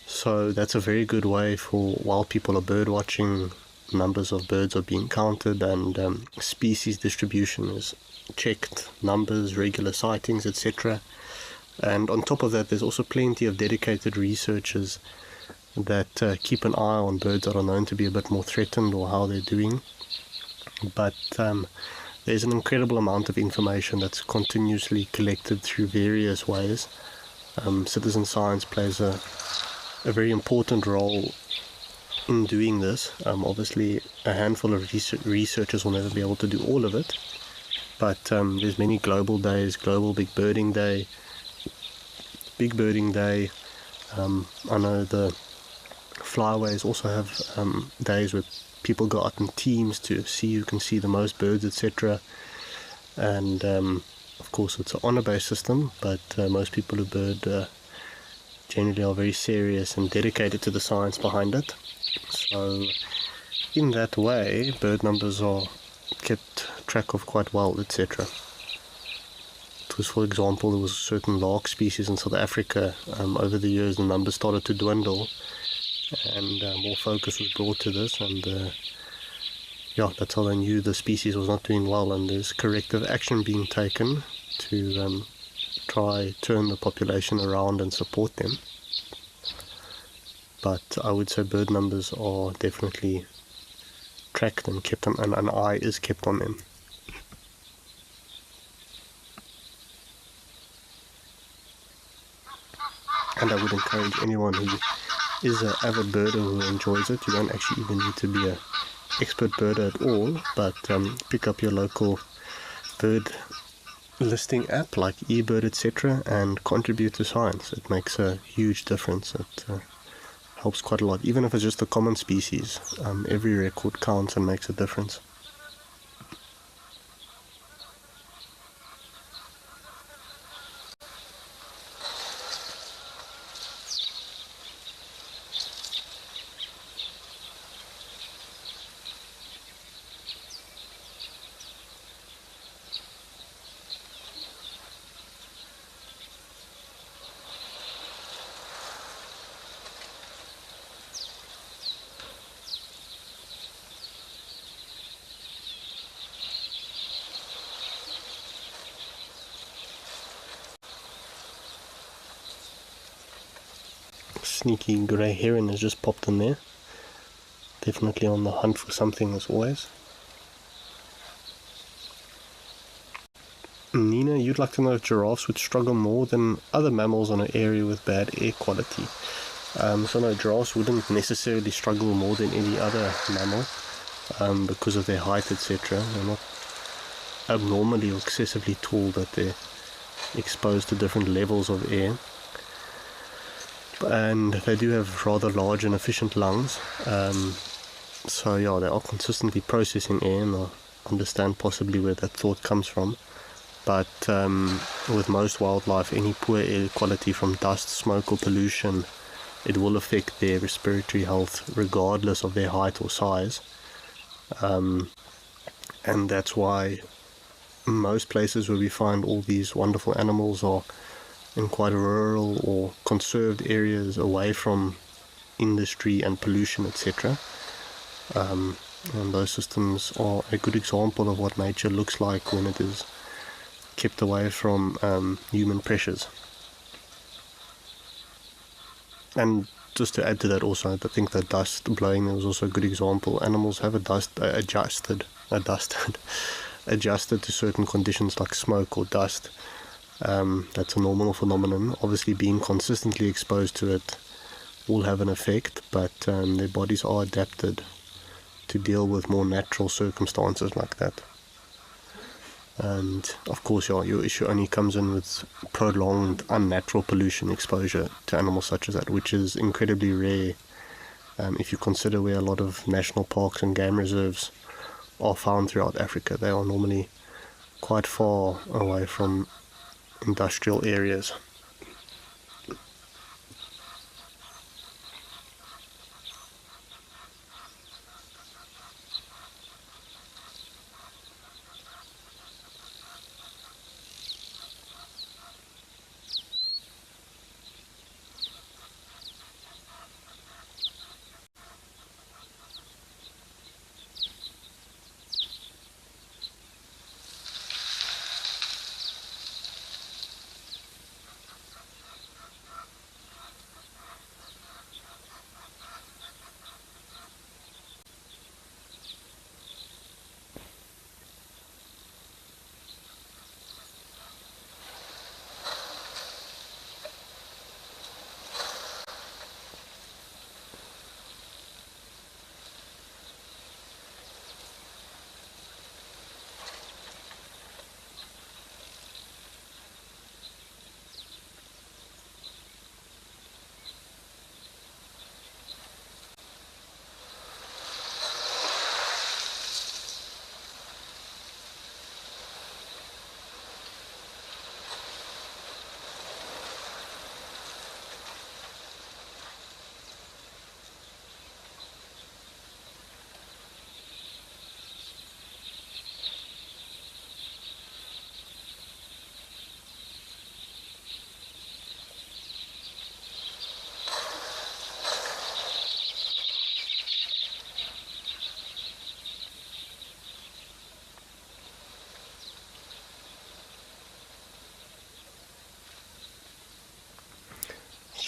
So that's a very good way for, while people are bird watching, numbers of birds are being counted, and species distribution is checked numbers, regular sightings, etc. And on top of that, there's also plenty of dedicated researchers that keep an eye on birds that are known to be a bit more threatened or how they're doing. But there's an incredible amount of information that's continuously collected through various ways. Citizen science plays a very important role in doing this. Obviously, a handful of researchers will never be able to do all of it, but there's many global days, Global Big Birding Day, Big Birding Day. I know the flyways also have days where people go out in teams to see who can see the most birds, etc. And of course it's an honor-based system, but most people who bird generally are very serious and dedicated to the science behind it. So in that way, bird numbers are kept track of quite well, etc. Because, for example, there was a certain lark species in South Africa. Over the years, the numbers started to dwindle, and more focus was brought to this, and yeah, that's how they knew the species was not doing well, and there's corrective action being taken to try turn the population around and support them. But I would say bird numbers are definitely tracked and kept on, and an eye is kept on them. And I would encourage anyone who is an avid birder who enjoys it. You don't actually even need to be an expert birder at all, but pick up your local bird listing app like eBird, etc., and contribute to science. It makes a huge difference. It helps quite a lot. Even if it's just a common species, every record counts and makes a difference. Sneaky grey heron has just popped in there. Definitely on the hunt for something as always. Nina, you'd like to know if giraffes would struggle more than other mammals on an area with bad air quality. So no, giraffes wouldn't necessarily struggle more than any other mammal because of their height, etc. They're not abnormally or excessively tall, that they're exposed to different levels of air. And they do have rather large and efficient lungs, so yeah, they are consistently processing air, and I understand possibly where that thought comes from. But with most wildlife, any poor air quality from dust, smoke or pollution, it will affect their respiratory health regardless of their height or size, and that's why most places where we find all these wonderful animals are in quite rural or conserved areas away from industry and pollution, etc. And those systems are a good example of what nature looks like when it is kept away from human pressures. And just to add to that also, I think that dust blowing was also a good example. Animals have adjusted to certain conditions like smoke or dust. That's a normal phenomenon. Obviously, being consistently exposed to it will have an effect, but their bodies are adapted to deal with more natural circumstances like that. And of course, your issue only comes in with prolonged unnatural pollution exposure to animals such as that, which is incredibly rare if you consider where a lot of national parks and game reserves are found throughout Africa. They are normally quite far away from industrial areas.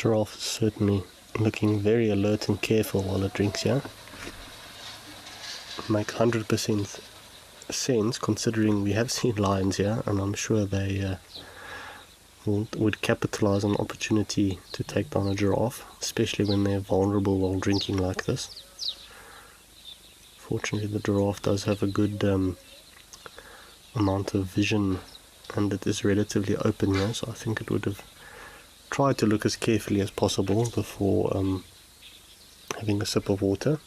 giraffe is certainly looking very alert and careful while it drinks here. Make 100% sense considering we have seen lions here, and I'm sure they would capitalize on opportunity to take down a giraffe, especially when they're vulnerable while drinking like this. Fortunately, the giraffe does have a good amount of vision, and it is relatively open here, so I think it would have tried to look as carefully as possible before having a sip of water.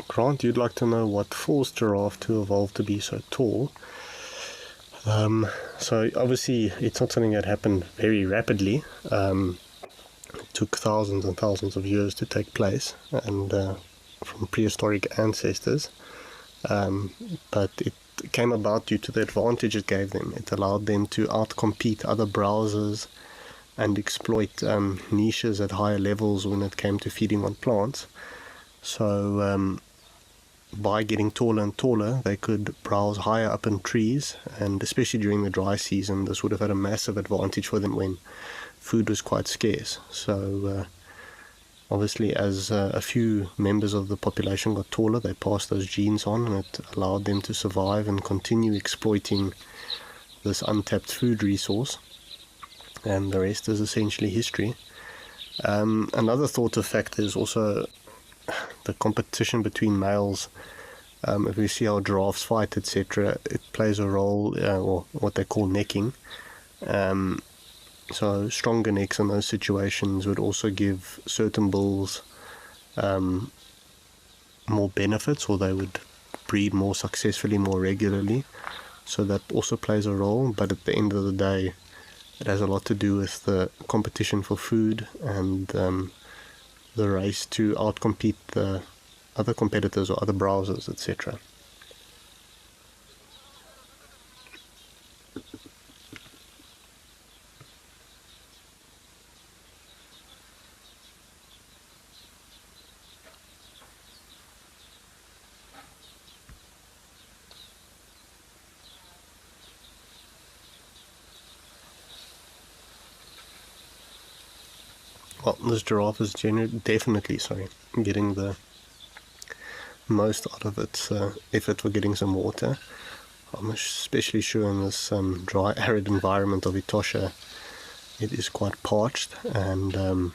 Grant, you'd like to know what forced giraffe to evolve to be so tall. So obviously it's not something that happened very rapidly. It took thousands and thousands of years to take place, and from prehistoric ancestors. But it came about due to the advantage it gave them. It allowed them to outcompete other browsers and exploit niches at higher levels when it came to feeding on plants. So by getting taller and taller, they could browse higher up in trees, and especially during the dry season, this would have had a massive advantage for them when food was quite scarce. So obviously, as a few members of the population got taller, they passed those genes on, and it allowed them to survive and continue exploiting this untapped food resource. And the rest is essentially history. Another thought of factor is also the competition between males. If we see how giraffes fight, etc., it plays a role, or what they call necking. So stronger necks in those situations would also give certain bulls more benefits, or they would breed more successfully, more regularly. So that also plays a role, but at the end of the day, it has a lot to do with the competition for food and the race to outcompete the other competitors or other browsers, etc. Well, this giraffe is definitely getting the most out of its effort for getting some water. I'm especially sure in this dry, arid environment of Etosha, it is quite parched, and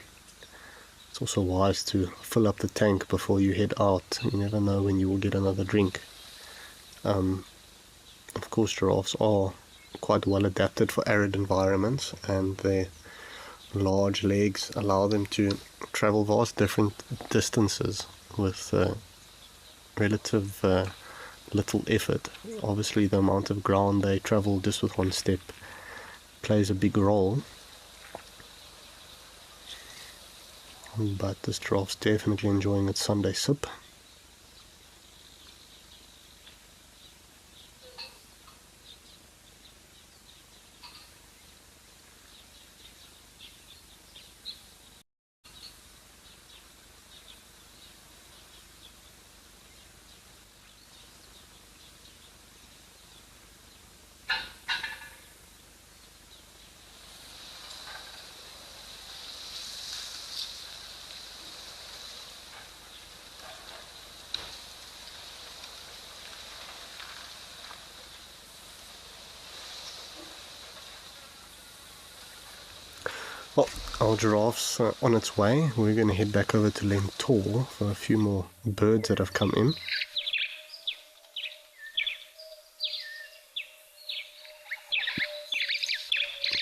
it's also wise to fill up the tank before you head out. You never know when you will get another drink. Of course, giraffes are quite well adapted for arid environments, and their large legs allow them to travel vast different distances with relative little effort. Obviously, the amount of ground they travel just with one step plays a big role, but this giraffe's definitely enjoying its Sunday sip. Well, our giraffe's on its way. We're going to head back over to Lentor for a few more birds that have come in. You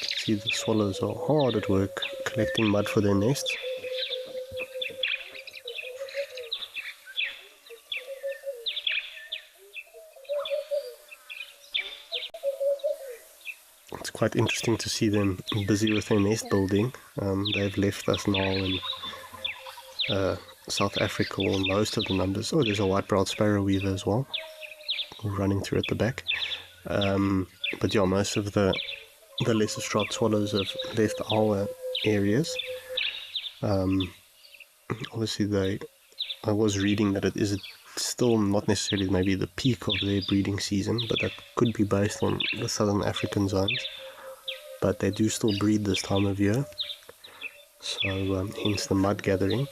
can see the swallows are hard at work collecting mud for their nests. It's quite interesting to see them busy with their nest building. They've left us now in South Africa, or most of the numbers. Oh, there's a white-browed sparrow weaver as well, running through at the back. But yeah, most of the lesser striped swallows have left our areas. Obviously, I was reading that it is still not necessarily maybe the peak of their breeding season, but that could be based on the southern African zones. But they do still breed this time of year, so hence the mud gathering.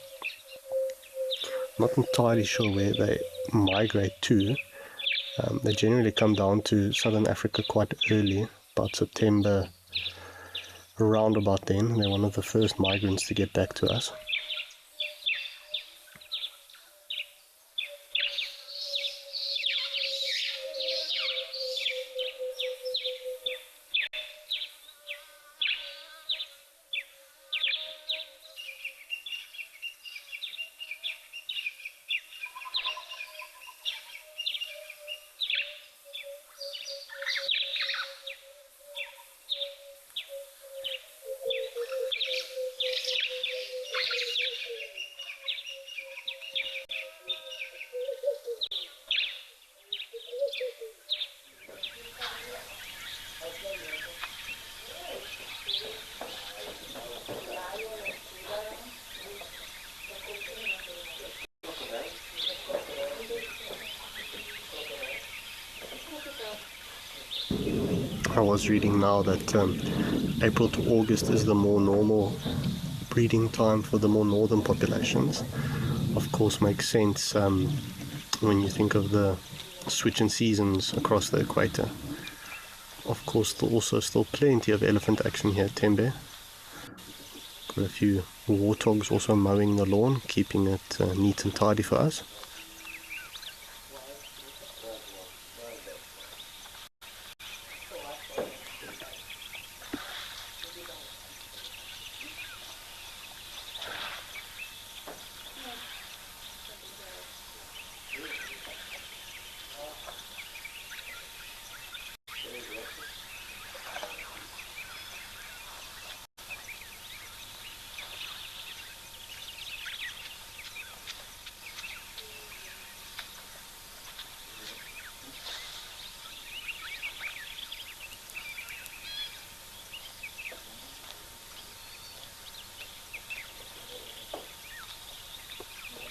Not entirely sure where they migrate to. They generally come down to southern Africa quite early, about September, around about then. They're one of the first migrants to get back to us. I was reading now that April to August is the more normal breeding time for the more northern populations. Of course, makes sense when you think of the switch in seasons across the equator. Of course, there's also still plenty of elephant action here at Tembe. Got a few warthogs also mowing the lawn, keeping it neat and tidy for us.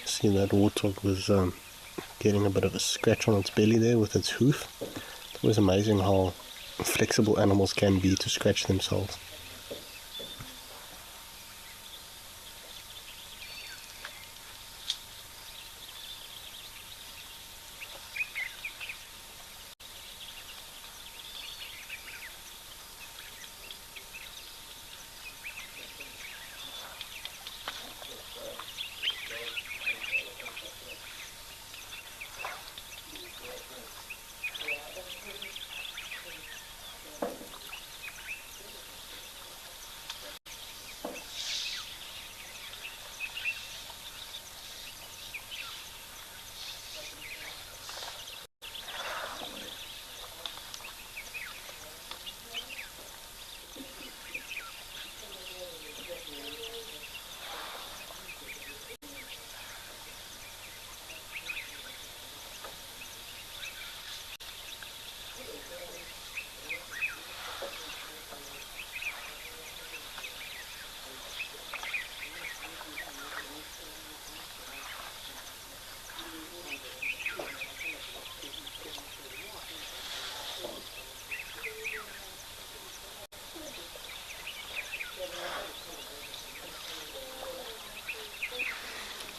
See, that warthog was getting a bit of a scratch on its belly there with its hoof. It was amazing how flexible animals can be to scratch themselves.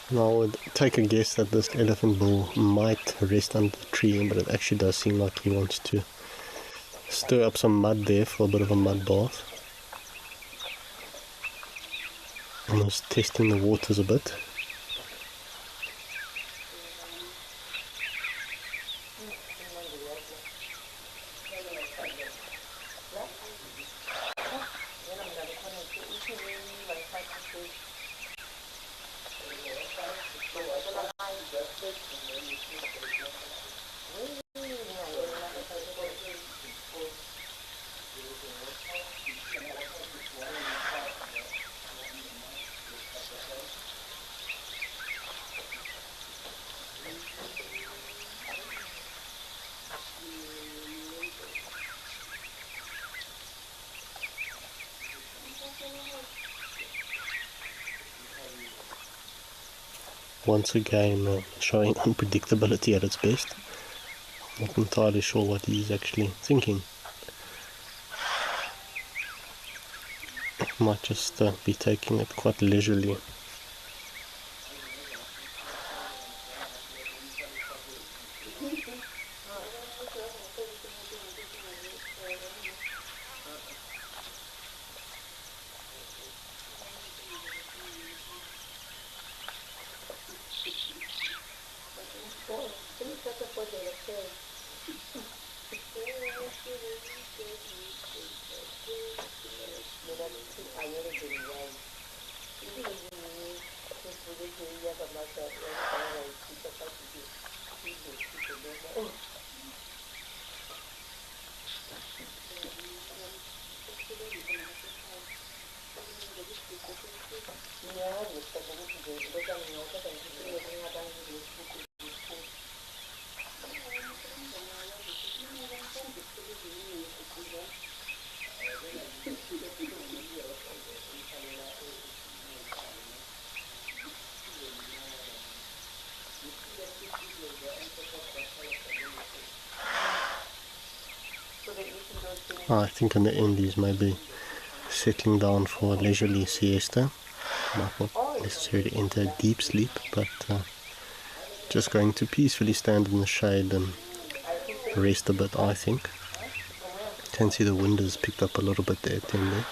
I would take a guess that this elephant bull might rest under the tree, but it actually does seem like he wants to stir up some mud there for a bit of a mud bath. Almost testing the waters a bit. Once again, showing unpredictability at its best. I'm not entirely sure what he's actually thinking. Might just be taking it quite leisurely. I think in the end he's maybe settling down for a leisurely siesta. Might not necessarily enter a deep sleep, but just going to peacefully stand in the shade and rest a bit, I think. Can see the wind has picked up a little bit there, Tembe.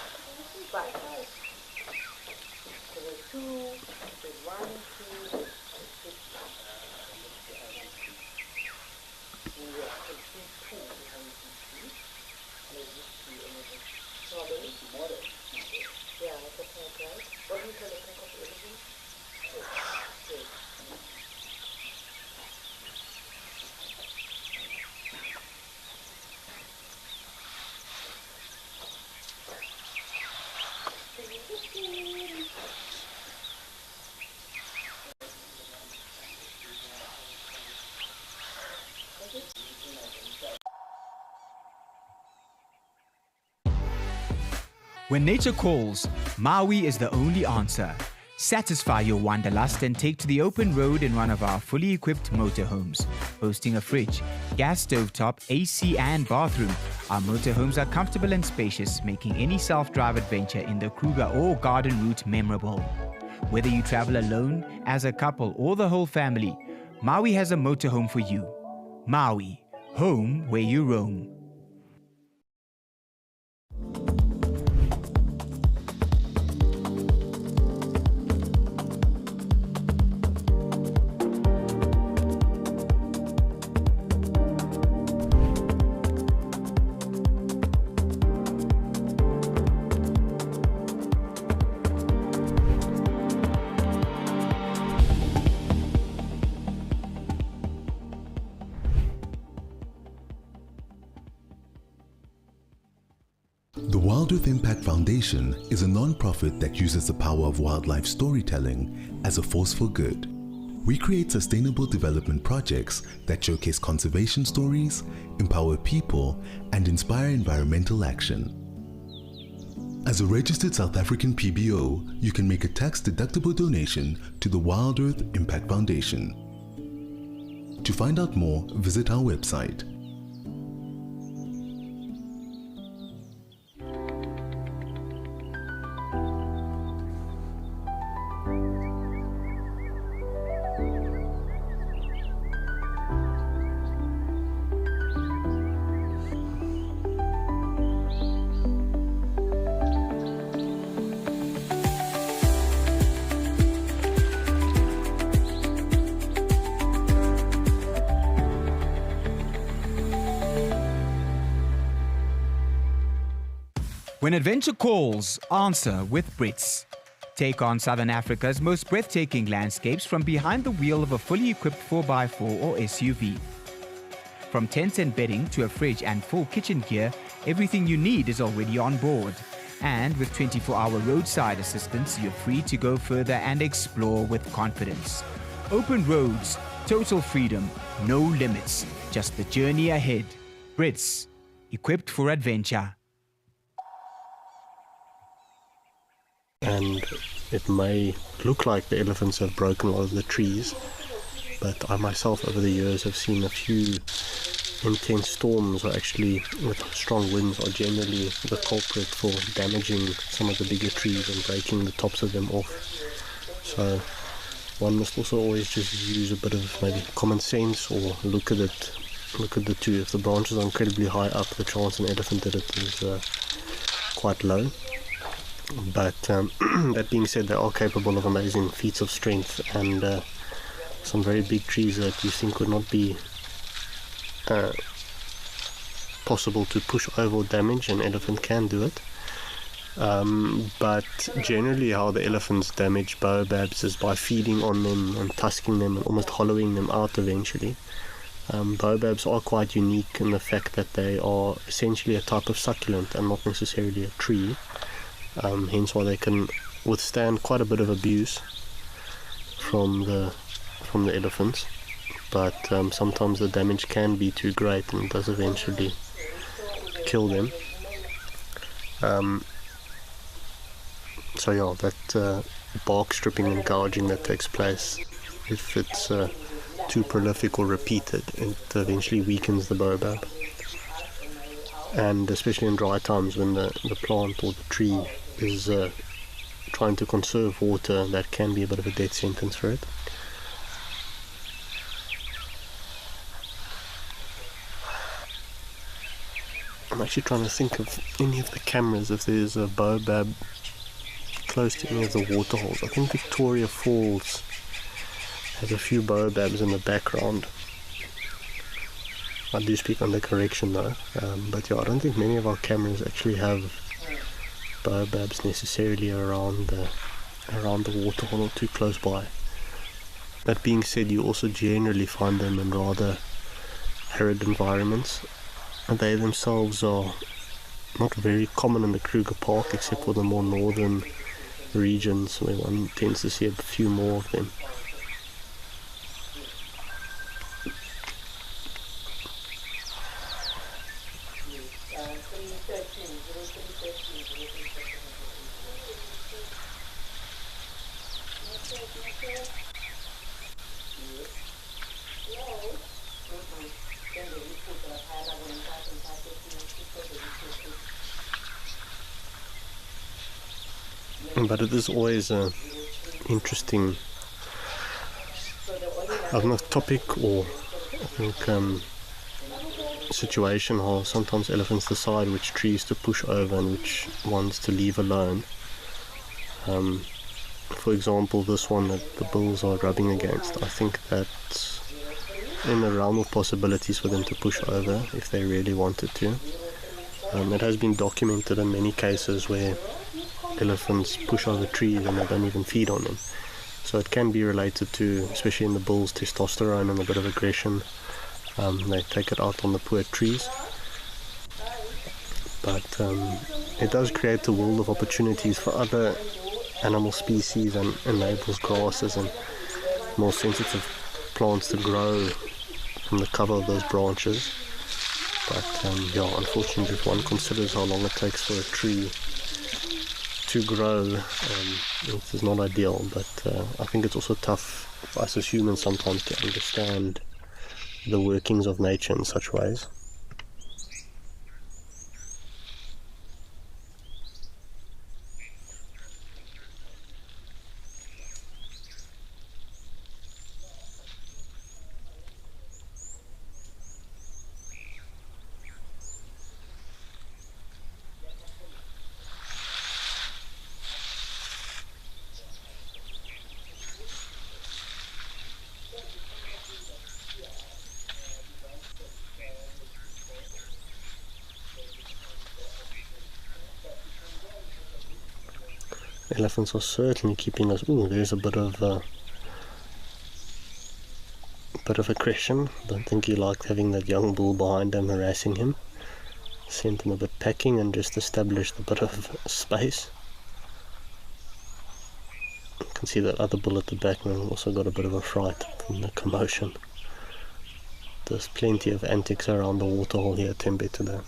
When nature calls, Maui is the only answer. Satisfy your wanderlust and take to the open road in one of our fully equipped motorhomes. Boasting a fridge, gas stovetop, AC and bathroom, our motorhomes are comfortable and spacious, making any self-drive adventure in the Kruger or garden route memorable. Whether you travel alone, as a couple or the whole family, Maui has a motorhome for you. Maui, home where you roam. The Wild Earth Impact Foundation is a non-profit that uses the power of wildlife storytelling as a force for good. We create sustainable development projects that showcase conservation stories, empower people, and inspire environmental action. As a registered South African PBO, you can make a tax-deductible donation to the Wild Earth Impact Foundation. To find out more, visit our website. When adventure calls, answer with Brits. Take on Southern Africa's most breathtaking landscapes from behind the wheel of a fully equipped 4x4 or SUV. From tents and bedding to a fridge and full kitchen gear, everything you need is already on board. And with 24-hour roadside assistance, you're free to go further and explore with confidence. Open roads, total freedom, no limits, just the journey ahead. Brits, equipped for adventure. and it may look like the elephants have broken a lot of the trees, but I myself over the years have seen a few intense storms, or actually with strong winds, are generally the culprit for damaging some of the bigger trees and breaking the tops of them off. So one must also always just use a bit of maybe common sense, or look at the two. If the branches are incredibly high up, the chance an elephant did it is quite low. But that being said, they are capable of amazing feats of strength, and some very big trees that you think would not be possible to push over or damage, an elephant can do it. But generally how the elephants damage baobabs is by feeding on them and tusking them and almost hollowing them out eventually. Baobabs are quite unique in the fact that they are essentially a type of succulent and not necessarily a tree, hence why they can withstand quite a bit of abuse from the elephants, but sometimes the damage can be too great and it does eventually kill them. So yeah, that bark stripping and gouging that takes place, if it's too prolific or repeated, it eventually weakens the baobab. And especially in dry times when the plant or the tree is trying to conserve water, that can be a bit of a death sentence for it. I'm actually trying to think of any of the cameras, if there's a baobab close to any of the waterholes. I think Victoria Falls has a few baobabs in the background. I do speak under correction though, but yeah, I don't think many of our cameras actually have baobabs necessarily around the waterhole or too close by. That being said, you also generally find them in rather arid environments, and they themselves are not very common in the Kruger Park, except for the more northern regions where one tends to see a few more of them. But it is always an interesting, I don't know, topic or I think situation how sometimes elephants decide which trees to push over and which ones to leave alone. For example, this one that the bulls are rubbing against, I think that's in the realm of possibilities for them to push over if they really wanted to. It has been documented in many cases where elephants push over trees and they don't even feed on them. So it can be related to, especially in the bulls, testosterone and a bit of aggression. They take it out on the poor trees. But it does create a world of opportunities for other animal species and enables grasses and more sensitive plants to grow from the cover of those branches. But yeah, unfortunately, if one considers how long it takes for a tree to grow, it is not ideal. But I think it's also tough for us as humans sometimes to understand the workings of nature in such ways. Elephants are certainly keeping us. Ooh, there's a bit of aggression. Don't think he liked having that young bull behind him harassing him. Sent him a bit packing and just established a bit of space. You can see that other bull at the back now also got a bit of a fright from the commotion. There's plenty of antics around the waterhole here at Tembe today.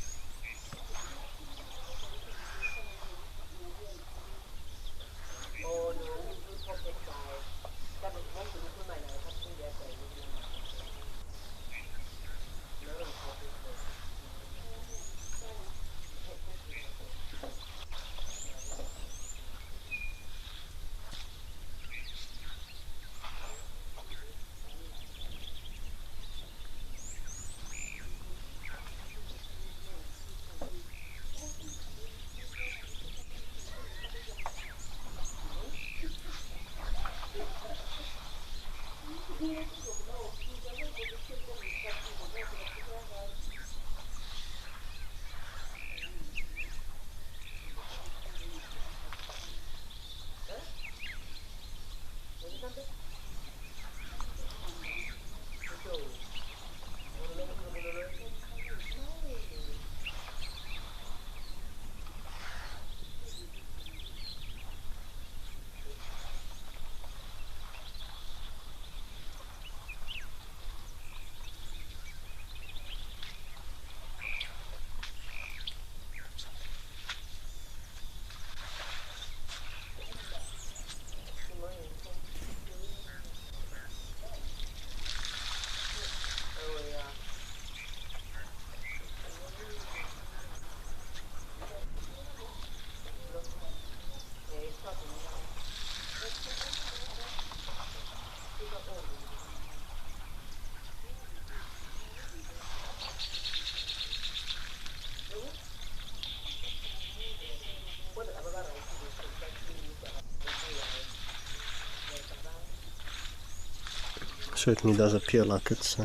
certainly does appear like it's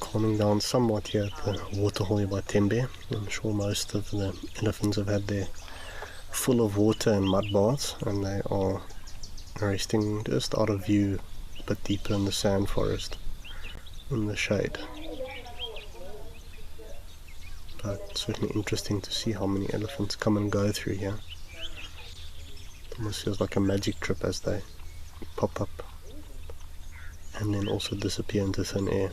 calming down somewhat here at the waterhole by Tembe. I'm sure most of the elephants have had their full of water and mud baths, and they are resting just out of view, a bit deeper in the sand forest, in the shade. But certainly interesting to see how many elephants come and go through here. It almost feels like a magic trip as they pop up and then also disappear into thin air.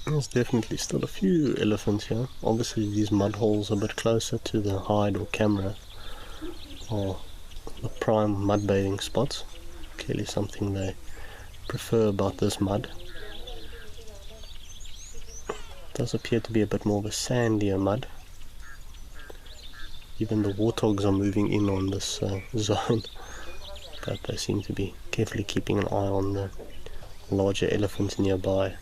There's definitely still a few elephants here. Obviously these mud holes a bit closer to the hide or camera are the prime mud bathing spots. Clearly something they prefer about this mud. It does appear to be a bit more of a sandier mud. Even the warthogs are moving in on this zone, but they seem to be carefully keeping an eye on the larger elephants nearby.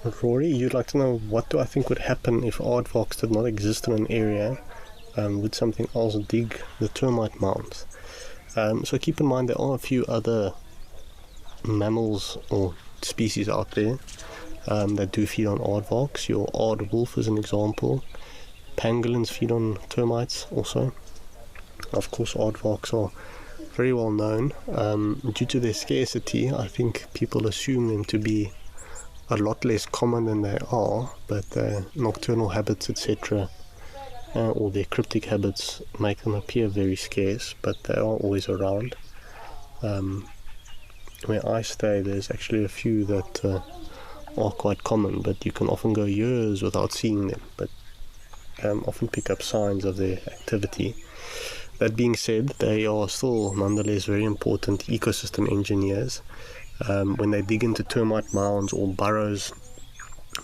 But Rory, you'd like to know what do I think would happen if aardvarks did not exist in an area? Would something else dig the termite mounds? So keep in mind there are a few other mammals or species out there that do feed on aardvarks. Your aard wolf is an example. Pangolins feed on termites also. Of course, aardvarks are very well known. Due to their scarcity, I think people assume them to be a lot less common than they are, but their nocturnal habits, etc., or their cryptic habits make them appear very scarce, but they are always around. Where I stay, there's actually a few that are quite common, but you can often go years without seeing them, but often pick up signs of their activity. That being said, they are still nonetheless very important ecosystem engineers. When they dig into termite mounds or burrows,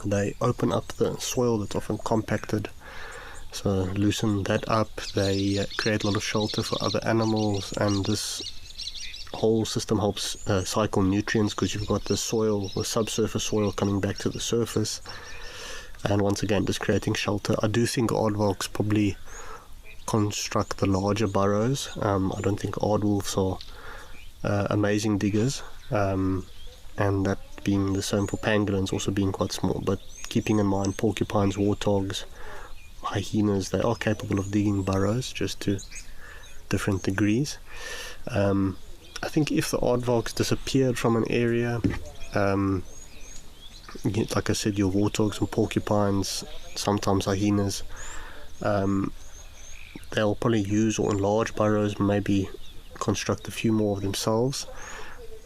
they open up the soil that's often compacted, so loosen that up. They create a lot of shelter for other animals, and this whole system helps cycle nutrients, because you've got the soil, the subsurface soil coming back to the surface, and once again just creating shelter. I do think aardvarks probably construct the larger burrows. I don't think aardwolves are amazing diggers, and that being the same for pangolins, also being quite small, but keeping in mind porcupines, warthogs, hyenas, they are capable of digging burrows, just to different degrees. I think if the aardvarks disappeared from an area, like I said, your warthogs and porcupines, sometimes hyenas, they'll probably use or enlarge burrows, maybe construct a few more of themselves.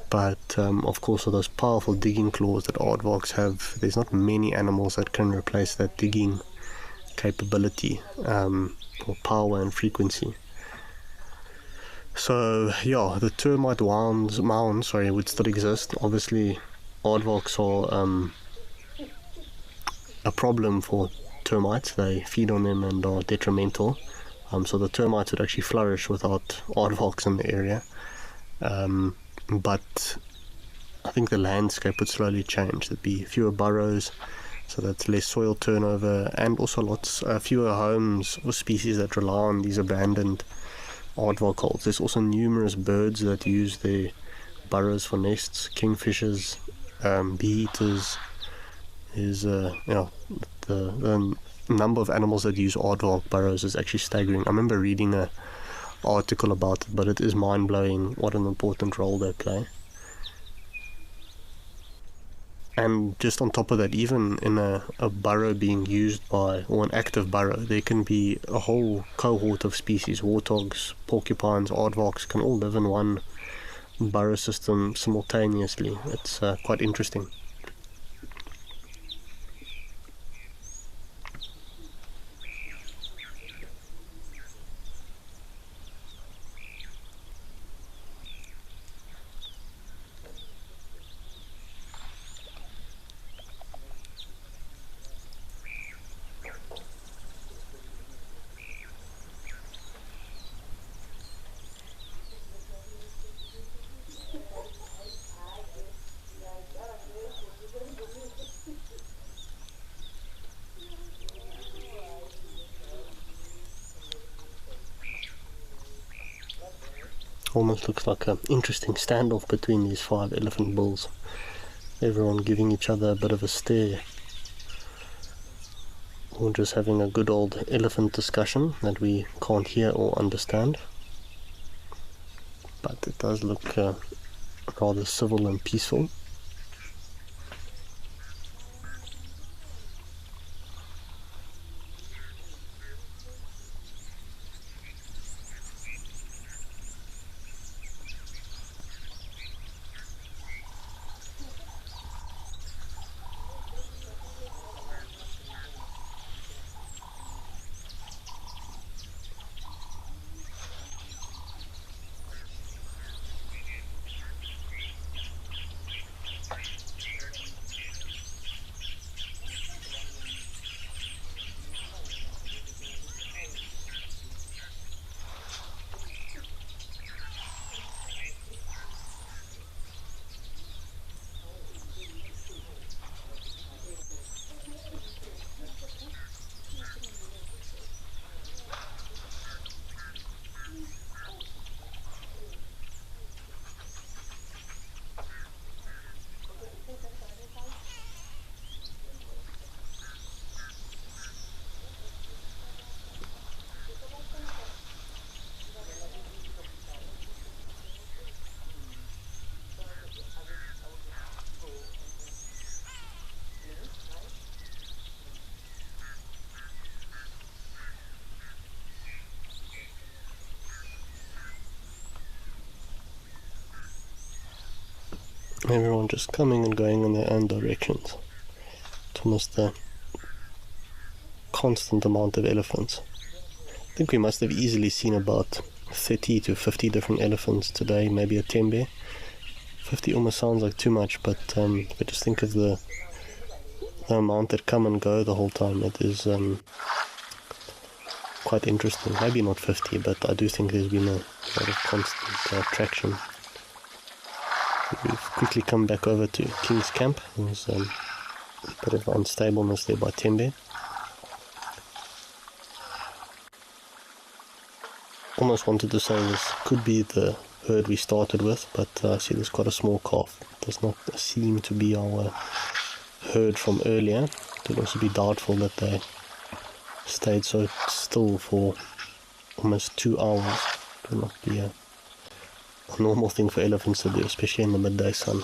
But of course, with those powerful digging claws that aardvarks have, there's not many animals that can replace that digging capability, or power and frequency. So yeah, the termite mounds would still exist. Obviously, aardvarks are a problem for termites. They feed on them and are detrimental. So the termites would actually flourish without aardvarks in the area. But I think the landscape would slowly change. There'd be fewer burrows, so that's less soil turnover, and also fewer homes or species that rely on these abandoned aardvark holes. There's also numerous birds that use their burrows for nests, kingfishers, bee-eaters. The number of animals that use aardvark burrows is actually staggering. I remember reading an article about it, but it is mind-blowing what an important role they play. And just on top of that, even in a burrow being used by, or an active burrow, there can be a whole cohort of species. Warthogs, porcupines, aardvarks can all live in one burrow system simultaneously. It's quite interesting. Almost looks like an interesting standoff between these 5 elephant bulls. Everyone giving each other a bit of a stare. Or just having a good old elephant discussion that we can't hear or understand. But it does look rather civil and peaceful. Everyone just coming and going in their own directions. It's almost a constant amount of elephants. I think we must have easily seen about 30 to 50 different elephants today, maybe a tembe. 50 almost sounds like too much, but just think of the amount that come and go the whole time. It is quite interesting. Maybe not 50, but I do think there's been a lot of constant traction. We've quickly come back over to King's Camp. There's a bit of unstableness there by tembe. Almost wanted to say this could be the herd we started with, but I see there's quite a small calf. It does not seem to be our herd from earlier. It would also be doubtful that they stayed so still for almost 2 hours. It would not be a normal thing for elephants to do, especially in the midday sun.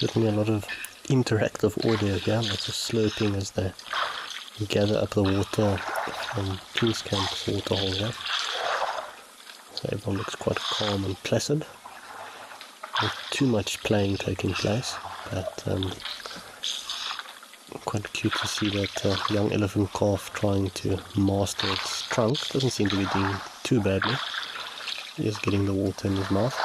Certainly a lot of interactive audio here, lots of slurping as they gather up the water from King's Camp's waterhole here. So everyone looks quite calm and placid. Not too much playing taking place, but quite cute to see that young elephant calf trying to master its trunk. Doesn't seem to be doing too badly. Just getting the water in his mouth.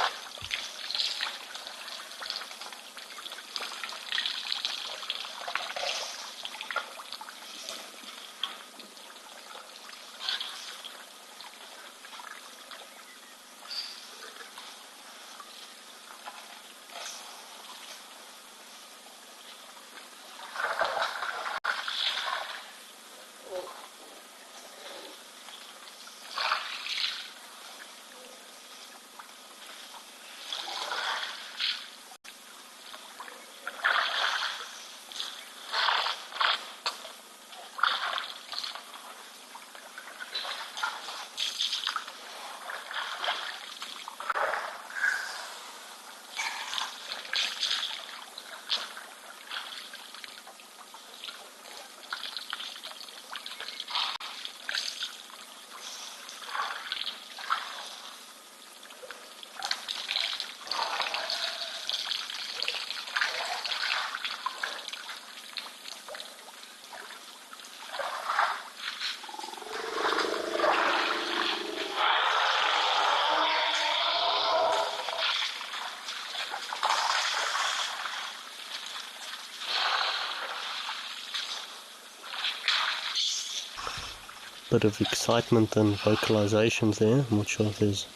Bit of excitement and vocalizations there. I'm not sure if there's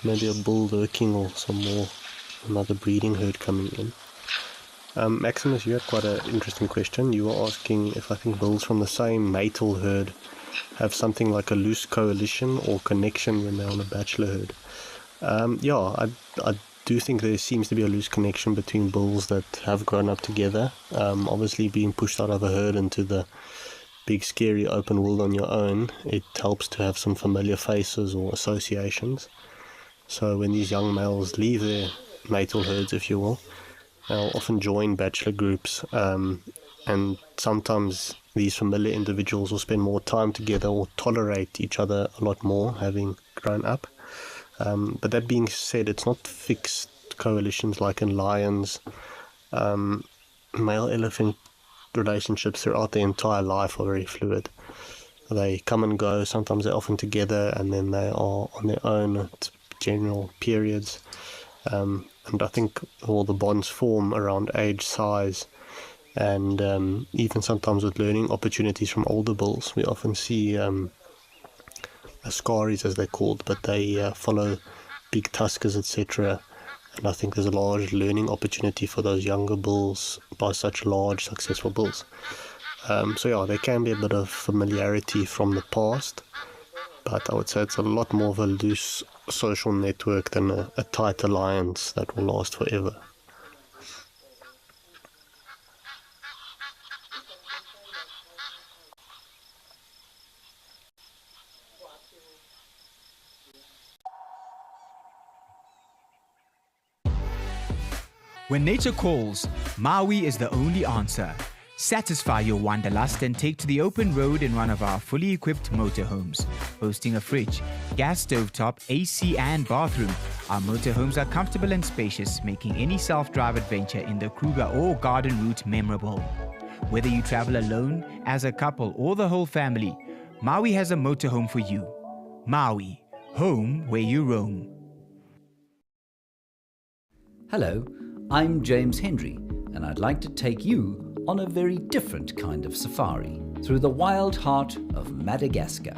maybe a bull lurking or another breeding herd coming in. Maximus, you had quite an interesting question. You were asking if I think bulls from the same matal herd have something like a loose coalition or connection when they're on a bachelor herd. I do think there seems to be a loose connection between bulls that have grown up together. Obviously being pushed out of a herd into the big scary open world on your own, it helps to have some familiar faces or associations. So when these young males leave their matal herds, if you will, they'll often join bachelor groups, and sometimes these familiar individuals will spend more time together or tolerate each other a lot more having grown up. But that being said, it's not fixed coalitions like in lions. Male elephant relationships throughout their entire life are very fluid. They come and go. Sometimes they're often together, and then they are on their own at general periods. And I think all the bonds form around age, size, and even sometimes with learning opportunities from older bulls. We often see ascaris, as they're called, but they follow big tuskers, etc. And I think there's a large learning opportunity for those younger bulls by such large, successful bulls. So yeah, there can be a bit of familiarity from the past, but I would say it's a lot more of a loose social network than a tight alliance that will last forever. When nature calls, Maui is the only answer. Satisfy your wanderlust and take to the open road in one of our fully equipped motorhomes. Boasting a fridge, gas stovetop, AC and bathroom, our motorhomes are comfortable and spacious, making any self-drive adventure in the Kruger or garden route memorable. Whether you travel alone, as a couple or the whole family, Maui has a motorhome for you. Maui, home where you roam. Hello, I'm James Hendry, and I'd like to take you on a very different kind of safari through the wild heart of Madagascar.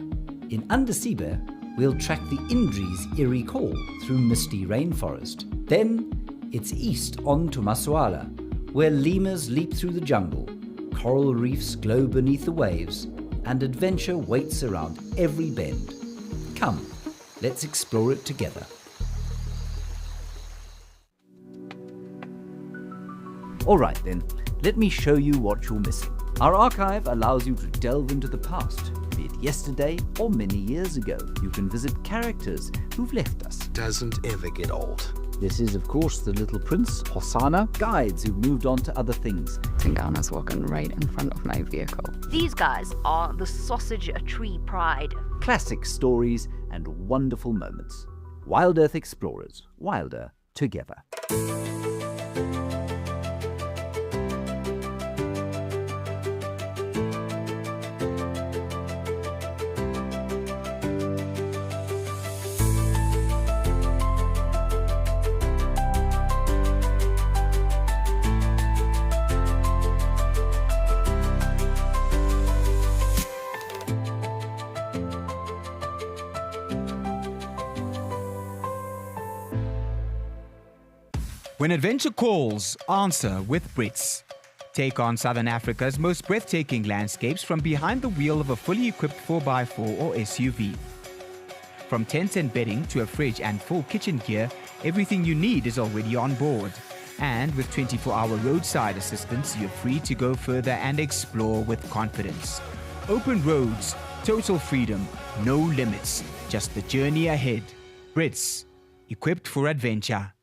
In Undersea, we'll track the Indri's eerie call through misty rainforest. Then it's east on to Masuala, where lemurs leap through the jungle, coral reefs glow beneath the waves, and adventure waits around every bend. Come, let's explore it together. Alright then, let me show you what you're missing. Our archive allows you to delve into the past, be it yesterday or many years ago. You can visit characters who've left us. Doesn't ever get old. This is, of course, the Little Prince, Hosanna, guides who've moved on to other things. Tingana's walking right in front of my vehicle. These guys are the sausage tree pride. Classic stories and wonderful moments. Wild Earth Explorers, wilder together. When adventure calls, answer with Brits. Take on Southern Africa's most breathtaking landscapes from behind the wheel of a fully equipped 4x4 or SUV. From tents and bedding to a fridge and full kitchen gear, everything you need is already on board. And with 24-hour roadside assistance, you're free to go further and explore with confidence. Open roads, total freedom, no limits, just the journey ahead. Brits, equipped for adventure.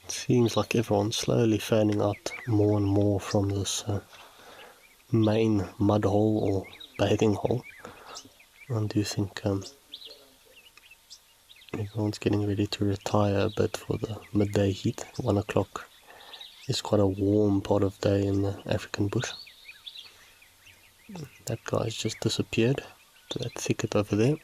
Seems like everyone's slowly fanning out more and more from this main mud hole or bathing hole. I do think everyone's getting ready to retire a bit for the midday heat. 1 o'clock is quite a warm part of day in the African bush. That guy's just disappeared to that thicket over there.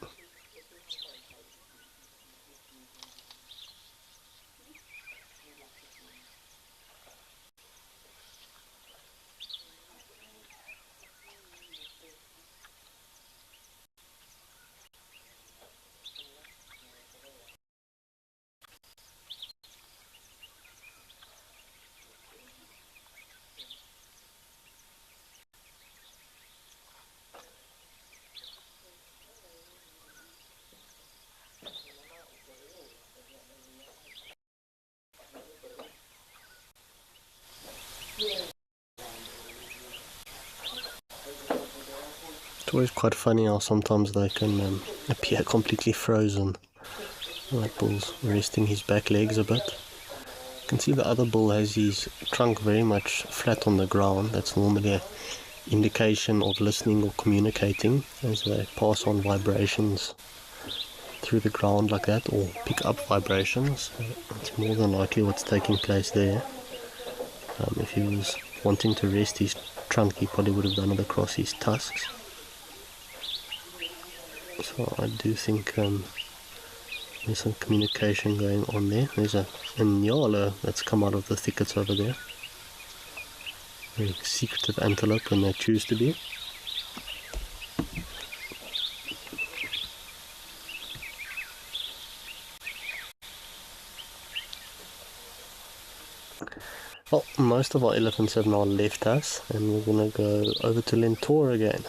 It's always quite funny how sometimes they can appear completely frozen. That bull's resting his back legs a bit. You can see the other bull has his trunk very much flat on the ground. That's normally an indication of listening or communicating, as they pass on vibrations through the ground like that, or pick up vibrations. It's more than likely what's taking place there. If he was wanting to rest his trunk, he probably would have done it across his tusks. So I do think there's some communication going on there. There's a nyala that's come out of the thickets over there. Very secretive antelope when they choose to be. Well, most of our elephants have now left us, and we're going to go over to Lentor again.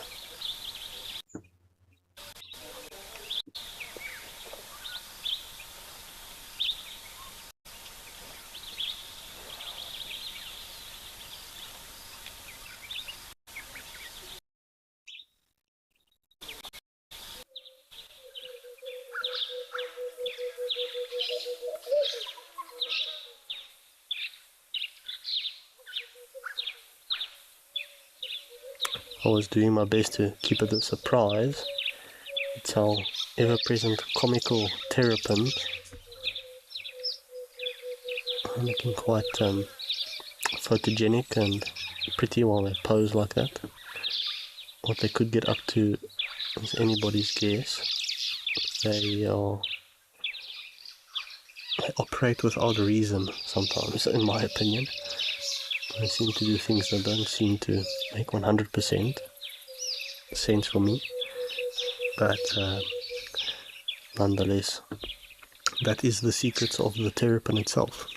I was doing my best to keep it a surprise. It's our ever-present comical terrapins. Looking quite photogenic and pretty while they pose like that. What they could get up to is anybody's guess. They operate without reason sometimes, in my opinion. They seem to do things that don't seem to make 100% sense for me, but nonetheless, that is the secrets of the terrapin itself.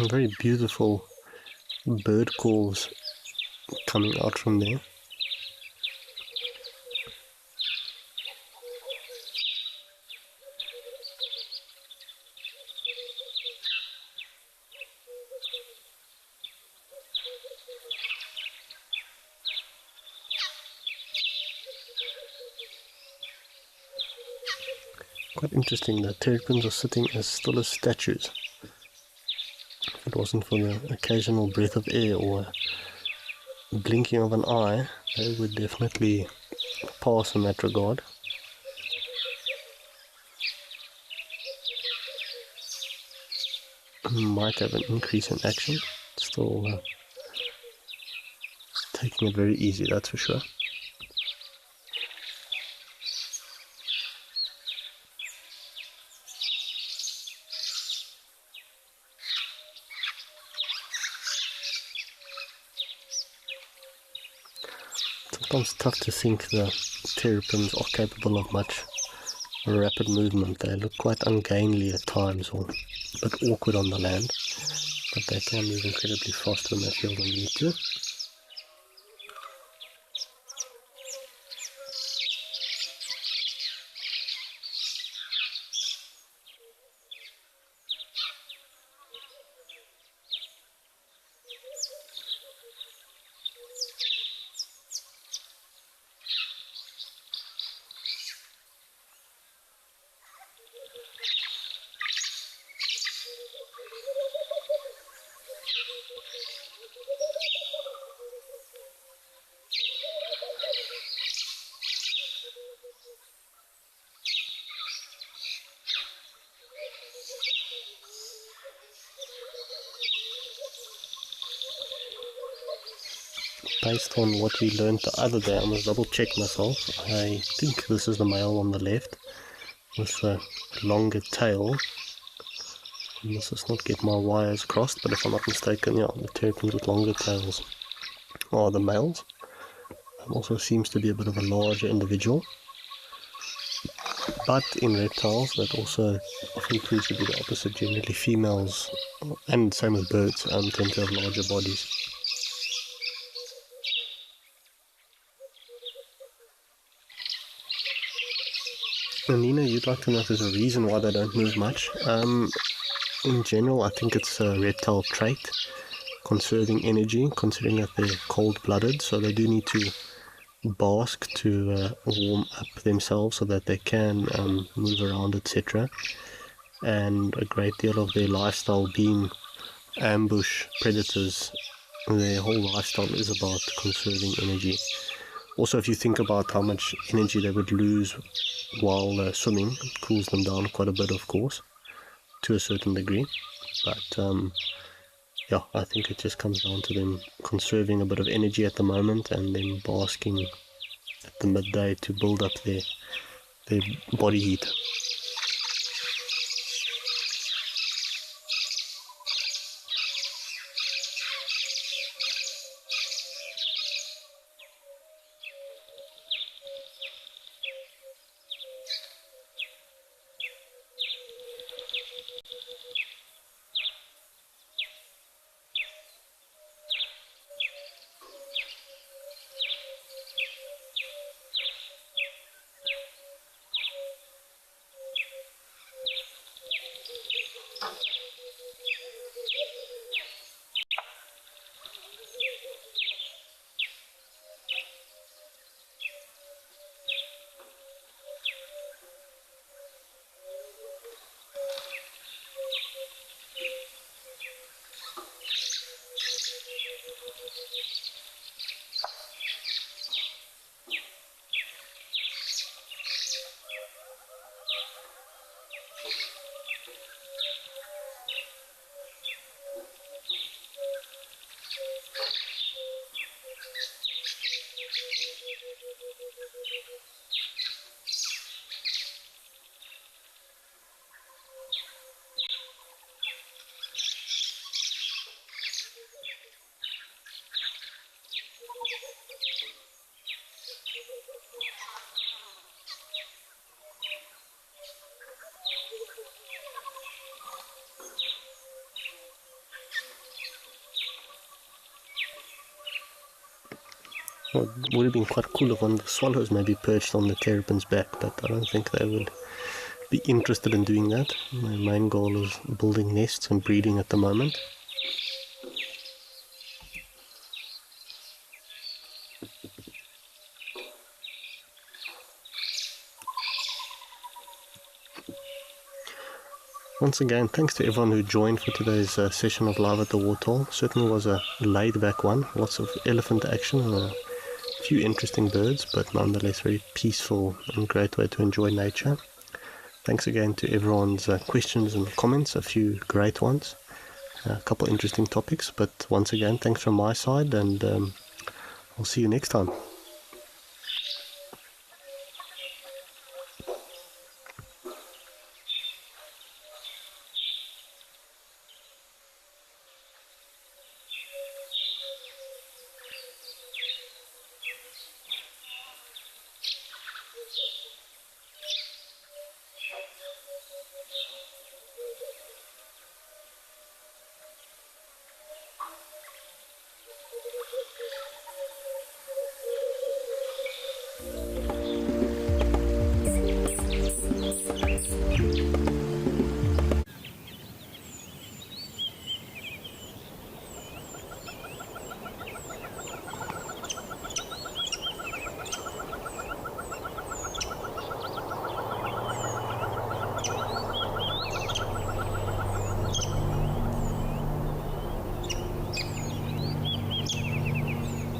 Very beautiful bird calls coming out from there. Quite interesting that terrapins are sitting as still as statues. If it wasn't for the occasional breath of air or a blinking of an eye, they would definitely pass in that regard. Might have an increase in action, still taking it very easy, that's for sure. Sometimes tough to think the terrapins are capable of much rapid movement. They look quite ungainly at times, or a bit awkward on the land, but they can move incredibly fast when they feel the need to. Based on what we learned the other day, I must double check myself. I think this is the male on the left with the longer tail. Let's just not get my wires crossed, but if I'm not mistaken, yeah, the terrapins with longer tails are the males. Also seems to be a bit of a larger individual. But in reptiles, that also often proves to be the opposite. Generally, females, and same with birds, tend to have larger bodies. And Nina, you'd like to know if there's a reason why they don't move much. in general, I think it's a reptile trait, conserving energy, considering that they're cold-blooded, so they do need to bask to warm up themselves so that they can move around, etc. And a great deal of their lifestyle being ambush predators, their whole lifestyle is about conserving energy. Also, if you think about how much energy they would lose while swimming, it cools them down quite a bit, of course, to a certain degree. But yeah, I think it just comes down to them conserving a bit of energy at the moment and then basking at the midday to build up their body heat. Well, it would have been quite cool if one of the swallows maybe perched on the terrapin's back, but I don't think they would be interested in doing that. My main goal is building nests and breeding at the moment. Once again, thanks to everyone who joined for today's session of Live at the Waterhole. Certainly was a laid-back one, lots of elephant action and a few interesting birds, but nonetheless very peaceful and great way to enjoy nature. Thanks again to everyone's questions and comments, a few great ones, a couple interesting topics, but once again, thanks from my side, and I'll see you next time.